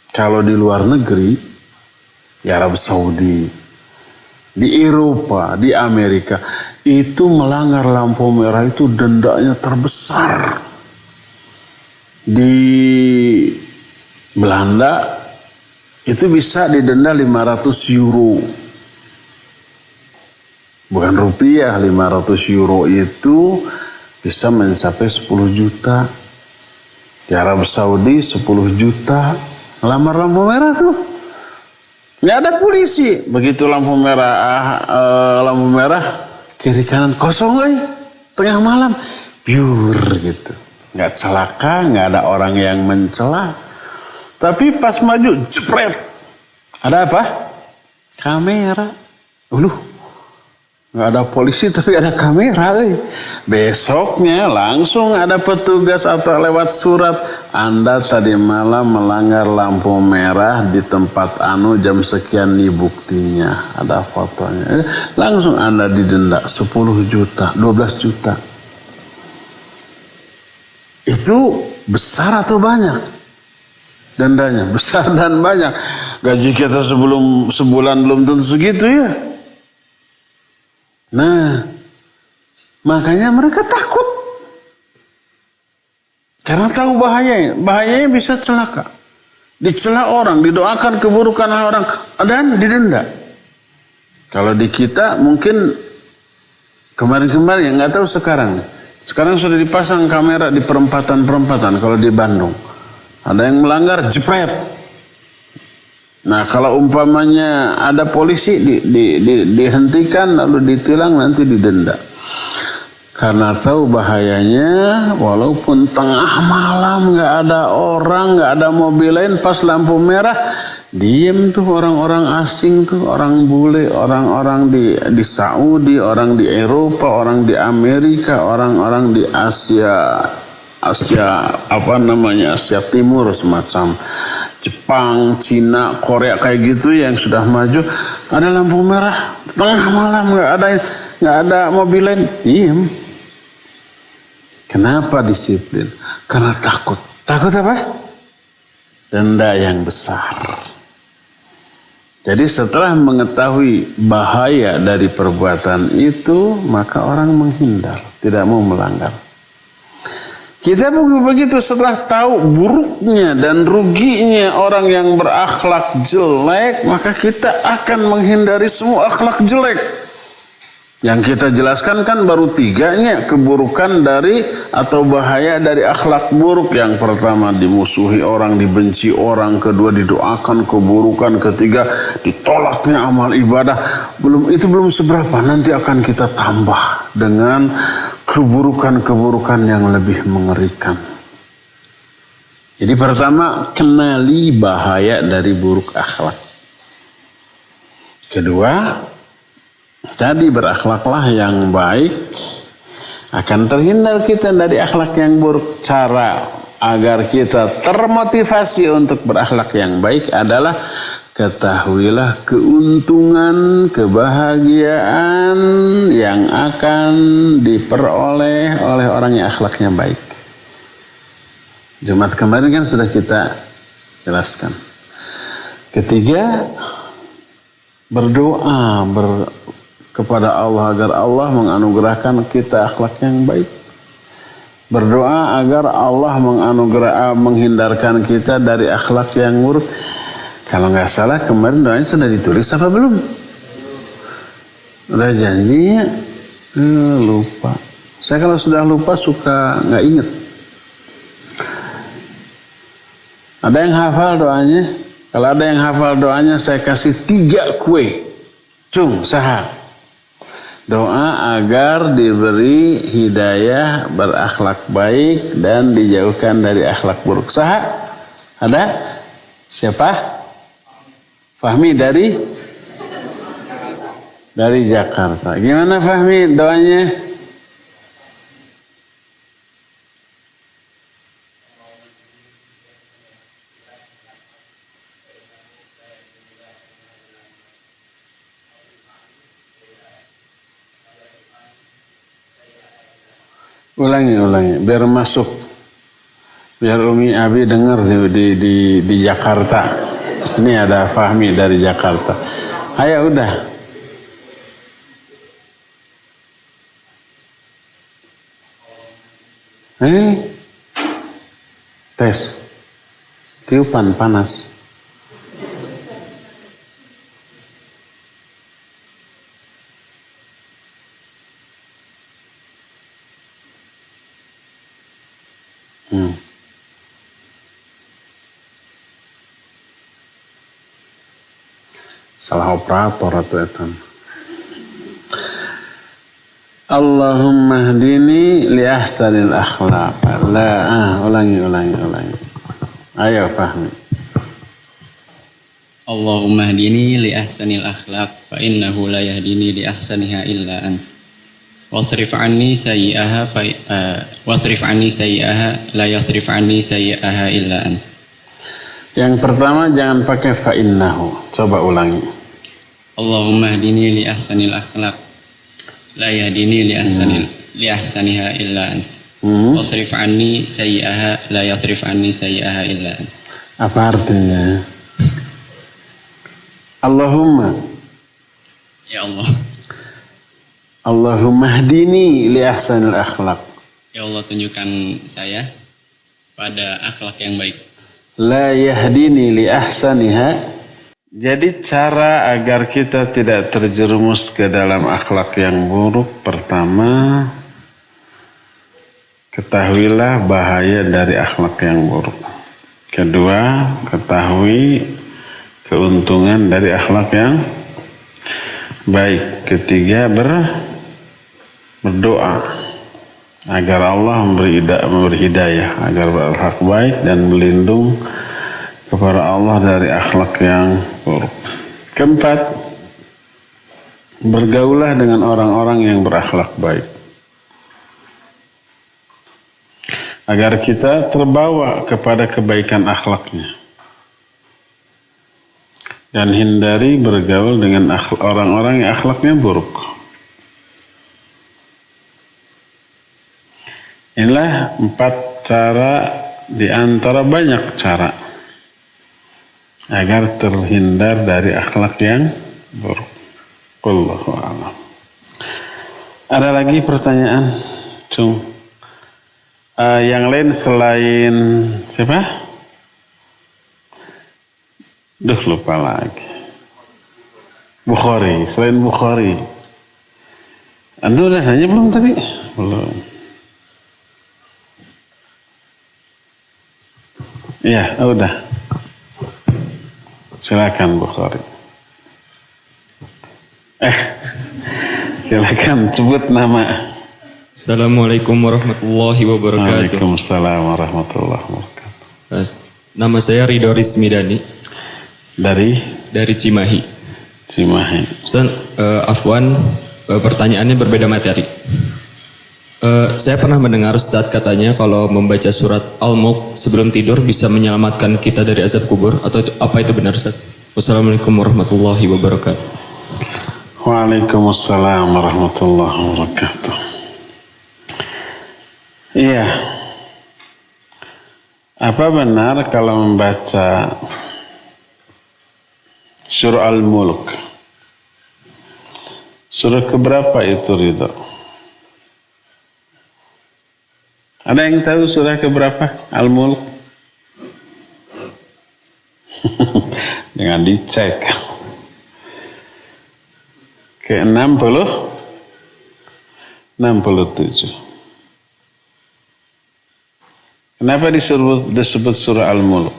Kalau di luar negeri, di Arab Saudi, di Eropa, di Amerika, itu melanggar lampu merah itu dendanya terbesar. Di Belanda, itu bisa didenda 500 euro. Bukan rupiah, 500 euro itu bisa mencapai 10 juta. Di Arab Saudi 10 juta. Lamar lampu merah tuh. Nggak ada polisi. Begitu lampu merah kiri kanan kosong tengah malam. Pure gitu. Nggak celaka, nggak ada orang yang mencela. Tapi pas maju jepret. Ada apa? Kamera. Nggak ada polisi tapi ada kamera. Besoknya langsung ada petugas atau lewat surat. Anda tadi malam melanggar lampu merah di tempat jam sekian nih buktinya. Ada fotonya. Langsung Anda didenda 10 juta, 12 juta. Itu besar atau banyak? Dendanya besar dan banyak. Gaji kita sebulan belum tentu segitu ya. Nah, makanya mereka takut. Karena tahu bahayanya. Bahayanya bisa celaka. dicela orang, didoakan keburukan oleh orang, dan didenda. Kalau di kita mungkin kemarin-kemarin, yang nggak tahu sekarang. Sekarang sudah dipasang kamera di perempatan-perempatan kalau di Bandung. Ada yang melanggar, jepret. Nah kalau umpamanya ada polisi dihentikan lalu ditilang, nanti didenda. Karena tahu bahayanya, walaupun tengah malam nggak ada orang, nggak ada mobil lain, pas lampu merah, diem tuh orang-orang asing tuh, orang bule, orang-orang di Saudi, orang di Eropa, orang di Amerika, orang-orang di Asia Asia Timur semacam Jepang, Cina, Korea kayak gitu yang sudah maju, ada lampu merah tengah malam nggak ada mobil lain, diem. Kenapa disiplin? Karena takut. Takut apa? Denda yang besar. Jadi setelah mengetahui bahaya dari perbuatan itu, maka orang menghindar, tidak mau melanggar. Kita begitu setelah tahu buruknya dan ruginya orang yang berakhlak jelek, maka kita akan menghindari semua akhlak jelek. Yang kita jelaskan kan baru 3 keburukan dari atau bahaya dari akhlak buruk. Yang pertama dimusuhi orang, dibenci orang, kedua didoakan keburukan, ketiga ditolaknya amal ibadah. Itu belum seberapa, nanti akan kita tambah dengan keburukan-keburukan yang lebih mengerikan. Jadi pertama, kenali bahaya dari buruk akhlak. Kedua, tadi berakhlaklah yang baik, akan terhindar kita dari akhlak yang buruk. Cara agar kita termotivasi untuk berakhlak yang baik adalah ketahuilah keuntungan, kebahagiaan yang akan diperoleh oleh orang yang akhlaknya baik. Jumat kemarin kan sudah kita jelaskan. Ketiga, berdoa kepada Allah agar Allah menganugerahkan kita akhlak yang baik. Berdoa agar Allah menghindarkan kita dari akhlak yang buruk. Kalau nggak salah kemarin doanya sudah ditulis apa belum? Udah janjinya? Lupa. Saya kalau sudah lupa suka nggak inget. Ada yang hafal doanya? Kalau ada yang hafal doanya, saya kasih 3 kue. Cung, saha. Doa agar diberi hidayah berakhlak baik dan dijauhkan dari akhlak buruk. Saha? Ada? Siapa? Fahmi dari Jakarta. Gimana Fahmi doanya? Ulangi, biar masuk, biar Umi Abi dengar di Jakarta. Ini ada Fahmi dari Jakarta. Ayo udah. Tes. Tiupan panas. Salah operator atau etan. Allahumma hdini li ahsanil akhlaq. Ulangi. Ayo Fahmi. Allahumma hdini li ahsanil akhlaq fa innahu la yahdini li ahsaniha illa ant. Wasrif anni sayyi'aha la yasrif anni sayyi'aha illa ant. Yang pertama jangan pakai fa innahu. Coba ulangi. Allahumma hdini li ahsanil akhlaq la yahdini li ahsaniha illa ant. Wasrif anni sayyi'aha la yasrif anni sayyi'aha illa ant. Apa artinya? Allahumma, ya Allah, Allahumma hdini li ahsanil akhlaq. Ya Allah, tunjukkan saya pada akhlak yang baik. La yahdini li ahsaniha. Jadi cara agar kita tidak terjerumus ke dalam akhlak yang buruk, pertama, ketahuilah bahaya dari akhlak yang buruk. Kedua, ketahui keuntungan dari akhlak yang baik. Ketiga, berdoa agar Allah memberi hidayah, agar berakhlak baik dan berlindung kepada Allah dari akhlak yang buruk. Keempat, bergaulah dengan orang-orang yang berakhlak baik, agar kita terbawa kepada kebaikan akhlaknya. Dan hindari bergaul dengan orang-orang yang akhlaknya buruk. Inilah 4 cara di antara banyak cara agar terhindar dari akhlak yang buruk. Wallahu a'lam. Ada lagi pertanyaan, Cung? Yang lain selain siapa? Duh, lupa lagi. Bukhari, selain Bukhari. Antum udah nanya belum tadi? Belum. Iya, udah. Silakan Bukhari. Silakan sebut nama. Assalamualaikum warahmatullahi wabarakatuh. Waalaikumsalam warahmatullahi wabarakatuh. Nama saya Ridho Rizmidani. Dari Cimahi. Ustaz, afwan, pertanyaannya berbeda materi. Saya pernah mendengar Ustaz katanya kalau membaca surat Al-Mulk sebelum tidur bisa menyelamatkan kita dari azab kubur, atau apa itu benar Ustaz? Wassalamualaikum warahmatullahi wabarakatuh. Waalaikumsalam warahmatullahi wabarakatuh. Iya. Apa benar kalau membaca surah Al-Mulk? Surah keberapa itu, Ridho? Ada yang tahu surah keberapa Al-Mulk? Jangan dicek. Ke-60? 67. Kenapa disebut surah Al-Mulk?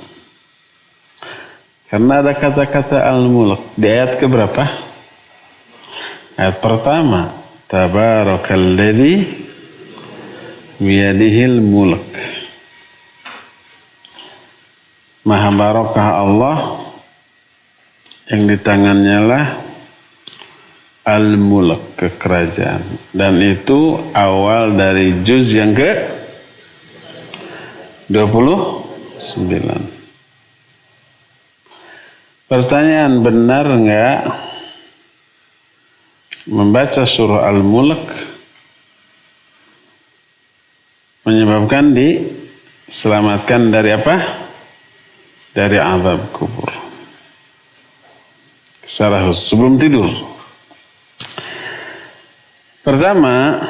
Karena ada kata-kata Al-Mulk. Di ayat keberapa? Ayat pertama. Tabarakalladzi biyadihil mulk. Maha barakah Allah yang di tangannya lah Al-Mulk, kekerajaan. Dan itu awal dari juz yang ke 29. Pertanyaan, benar enggak membaca surah Al-Mulk menyebabkan diselamatkan dari apa? Dari azab kubur. Secara khusus sebelum tidur. Pertama,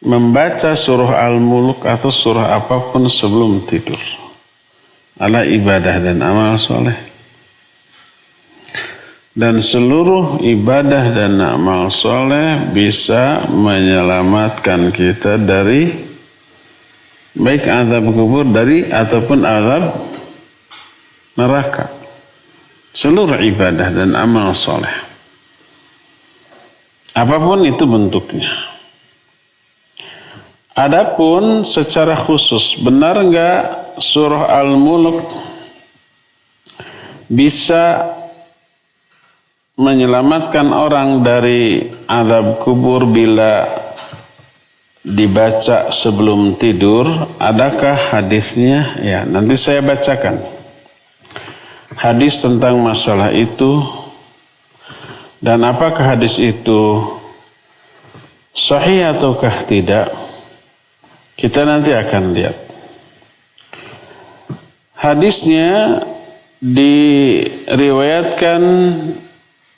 membaca surah Al-Mulk atau surah apapun sebelum tidur adalah ibadah dan amal soleh. Dan seluruh ibadah dan amal soleh bisa menyelamatkan kita dari baik azab kubur ataupun azab neraka. Seluruh ibadah dan amal soleh, apapun itu bentuknya. Adapun secara khusus, benar enggak surah Al-Mulk bisa menyelamatkan orang dari azab kubur bila dibaca sebelum tidur? Adakah hadisnya? Ya, nanti saya bacakan hadis tentang masalah itu, dan apakah hadis itu sahih ataukah tidak, kita nanti akan lihat. Hadisnya diriwayatkan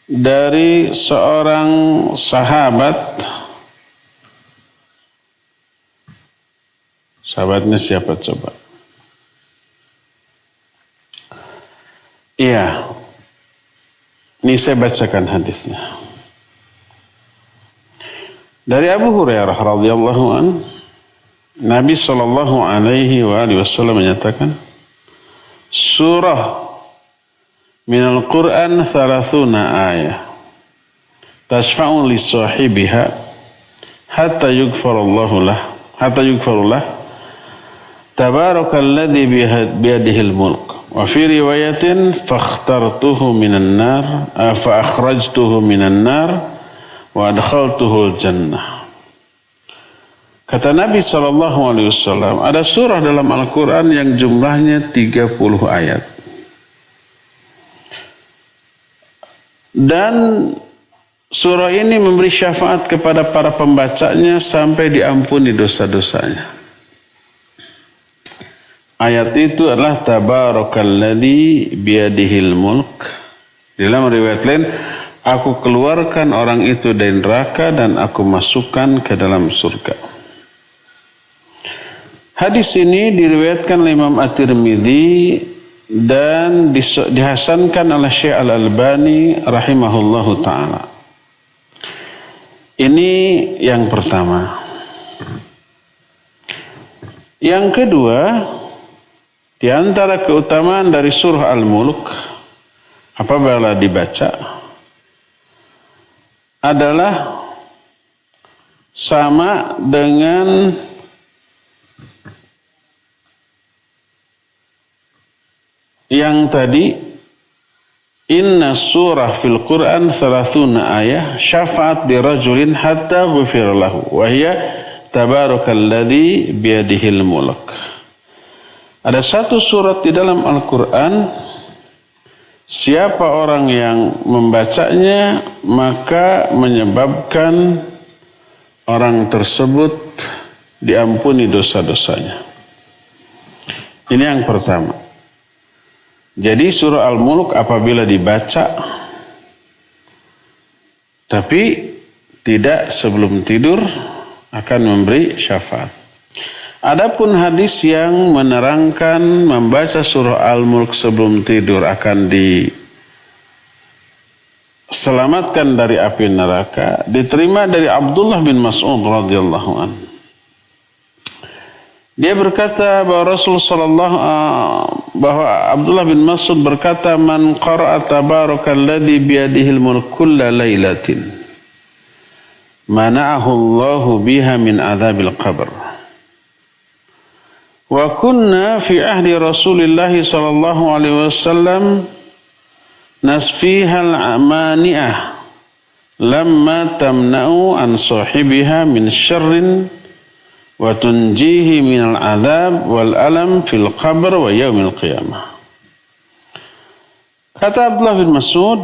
dari seorang sahabat. Sahabatnya siapa coba? Iya. Ini saya bacakan hadisnya. Dari Abu Hurairah radhiyallahu an, Nabi sallallahu alaihi wasallam menyatakan, surah minal Qur'an 30 ayah tashfa'u li sahibiha hatta yughfarallahu lah tabarakalladzi biyadihil mulk. Wa fi riwayatin fakhtartuhu minan nar fa akhrajtuhu minan nar wa adkhaltuhul jannah. Kata Nabi SAW, ada surah dalam Al-Quran yang jumlahnya 30 ayat. Dan surah ini memberi syafaat kepada para pembacanya sampai diampuni dosa-dosanya. Ayat itu adalah tabarakalladzi biyadihil mulk. Dalam riwayat lain, aku keluarkan orang itu dari neraka dan aku masukkan ke dalam surga. Hadis ini diriwayatkan oleh Imam At-Tirmidzi dan dihasankan oleh Syekh Al-Albani rahimahullahu ta'ala. Ini yang pertama. Yang kedua, di antara keutamaan dari surah Al-Mulk apabila dibaca adalah sama dengan yang tadi, inna surah fil Quran 30 ayah syafaat di rajulin hatta ghufir lahu wa hiya tabarakalladzi biyadihil mulk. Ada satu surat di dalam Al-Quran, siapa orang yang membacanya maka menyebabkan orang tersebut diampuni dosa-dosanya. Ini yang pertama. Jadi surah Al-Mulk apabila dibaca tapi tidak sebelum tidur akan memberi syafaat. Adapun hadis yang menerangkan membaca surah Al-Mulk sebelum tidur akan diselamatkan dari api neraka diterima dari Abdullah bin Mas'ud radhiyallahu anhu. Dia berkata bahwa Abdullah bin Mas'ud berkata, man qara'a tabarakalladzi biyadihil mulk kulla lailatin mana'ahu Allahu biha min adzabil qabr. Wa kunna fi ahdi Rasulillah sallallahu alaihi wasallam nasfihal amani'ah lamma tamna'u an sahibiha min syarrin wa tunjihi minal adzab wal alam fil qabr wa yaumil qiyamah. Kata Abdullah bin Mas'ud,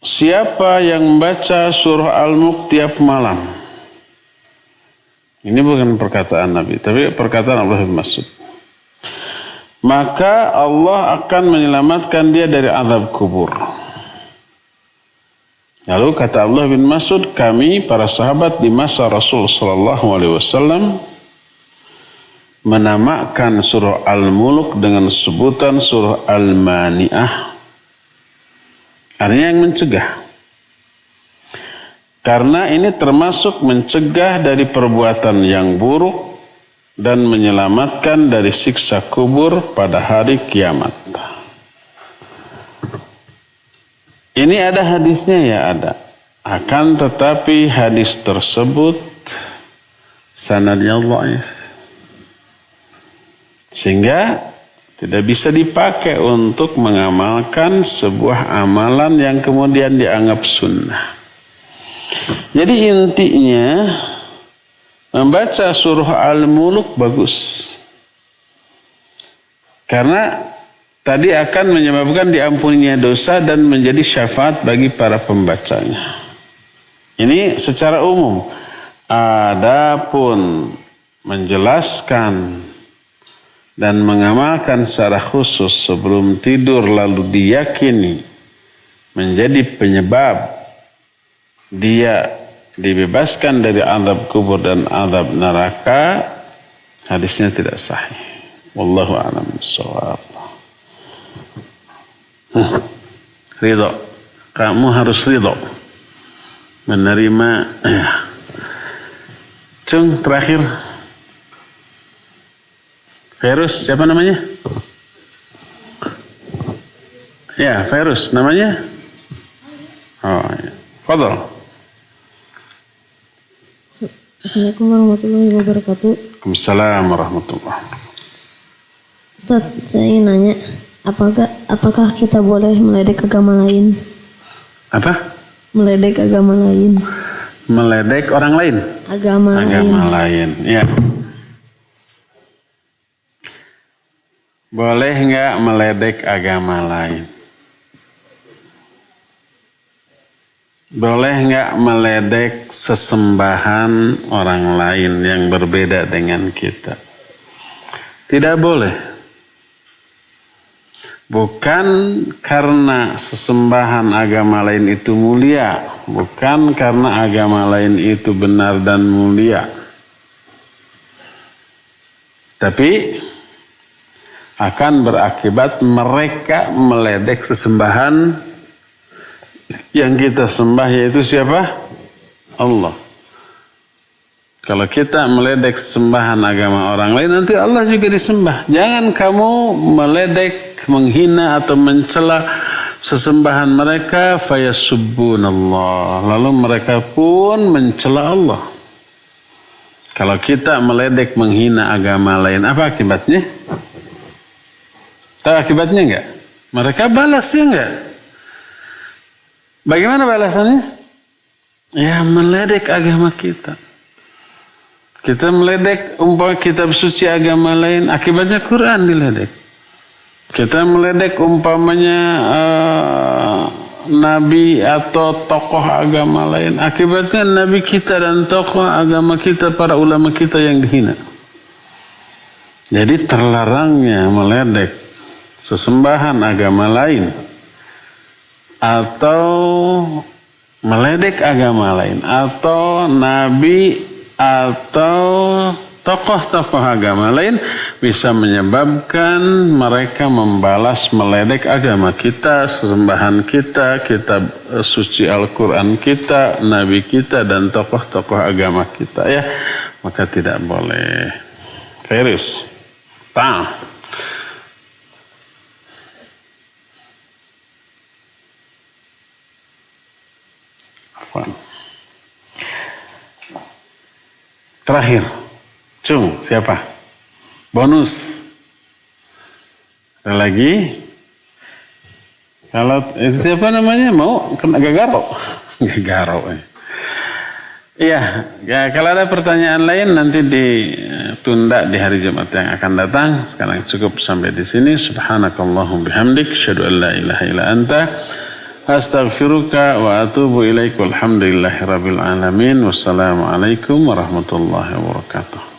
siapa yang membaca surah Al-Mulk tiap malam. Ini bukan perkataan Nabi, tapi perkataan Abdullah bin Mas'ud. Maka Allah akan menyelamatkan dia dari azab kubur. Lalu kata Abdullah bin Mas'ud, kami para sahabat di masa Rasul sallallahu alaihi wasallam menamakan surah Al-Mulk dengan sebutan surah Al-Mani'ah. Artinya yang mencegah. Karena ini termasuk mencegah dari perbuatan yang buruk dan menyelamatkan dari siksa kubur pada hari kiamat. Ini ada hadisnya ya ada. Akan tetapi hadis tersebut sanadnya dhaif. Sehingga tidak bisa dipakai untuk mengamalkan sebuah amalan yang kemudian dianggap sunnah. Jadi intinya membaca surah Al-Mulk bagus. Karena tadi akan menyebabkan diampuninya dosa dan menjadi syafaat bagi para pembacanya. Ini secara umum. Adapun menjelaskan dan mengamalkan secara khusus sebelum tidur lalu diyakini menjadi penyebab dia dibebaskan dari azab kubur dan azab neraka, hadisnya tidak sahih. Wallahu a'lam bishawab. Ridho. Kamu harus ridho. Menerima. Cung, terakhir. Virus, siapa namanya? Ya, virus namanya? Oh, ya. Fadol. Assalamualaikum warahmatullahi wabarakatuh. Waalaikumsalam warahmatullahi wabarakatuh. Ustaz, saya ingin nanya, apakah kita boleh meledek agama lain? Apa? Meledek agama lain. Meledek orang lain? Agama lain. Ya. Boleh nggak meledek agama lain? Boleh nggak meledek sesembahan orang lain yang berbeda dengan kita? Tidak boleh. Bukan karena sesembahan agama lain itu mulia, bukan karena agama lain itu benar dan mulia, tapi akan berakibat mereka meledek sesembahan yang kita sembah, yaitu siapa? Allah. Kalau kita meledek sembahan agama orang lain, nanti Allah juga disembah. Jangan kamu meledek, menghina atau mencela sesembahan mereka, fayasubbunallah. Lalu mereka pun mencela Allah. Kalau kita meledek, menghina agama lain, apa akibatnya? Tahu akibatnya enggak? Mereka balas ya enggak? Bagaimana balasannya? Ya, meledek agama kita. Kita meledek umpama kitab suci agama lain, akibatnya Quran diledek. Kita meledek umpamanya nabi atau tokoh agama lain, akibatnya nabi kita dan tokoh agama kita, para ulama kita yang dihina. Jadi terlarangnya meledek sesembahan agama lain atau meledek agama lain atau nabi atau tokoh-tokoh agama lain bisa menyebabkan mereka membalas meledek agama kita, sesembahan kita, kitab suci Al-Quran kita, nabi kita, dan tokoh-tokoh agama kita, ya. Maka tidak boleh. Virus. Terakhir, Cung, siapa? Bonus. Ada lagi? Kalau itu siapa namanya? Mau kena Gagaro? Gagaro. Iya, ya, kalau ada pertanyaan lain nanti ditunda di hari Jumat yang akan datang. Sekarang cukup sampai di sini. Subhanakallahum bihamdik, asyhadu an la ilaha illa anta, astaghfiruka wa atubu ilaik. Walhamdulillahirabbil alamin. Wassalamualaikum warahmatullahi wabarakatuh.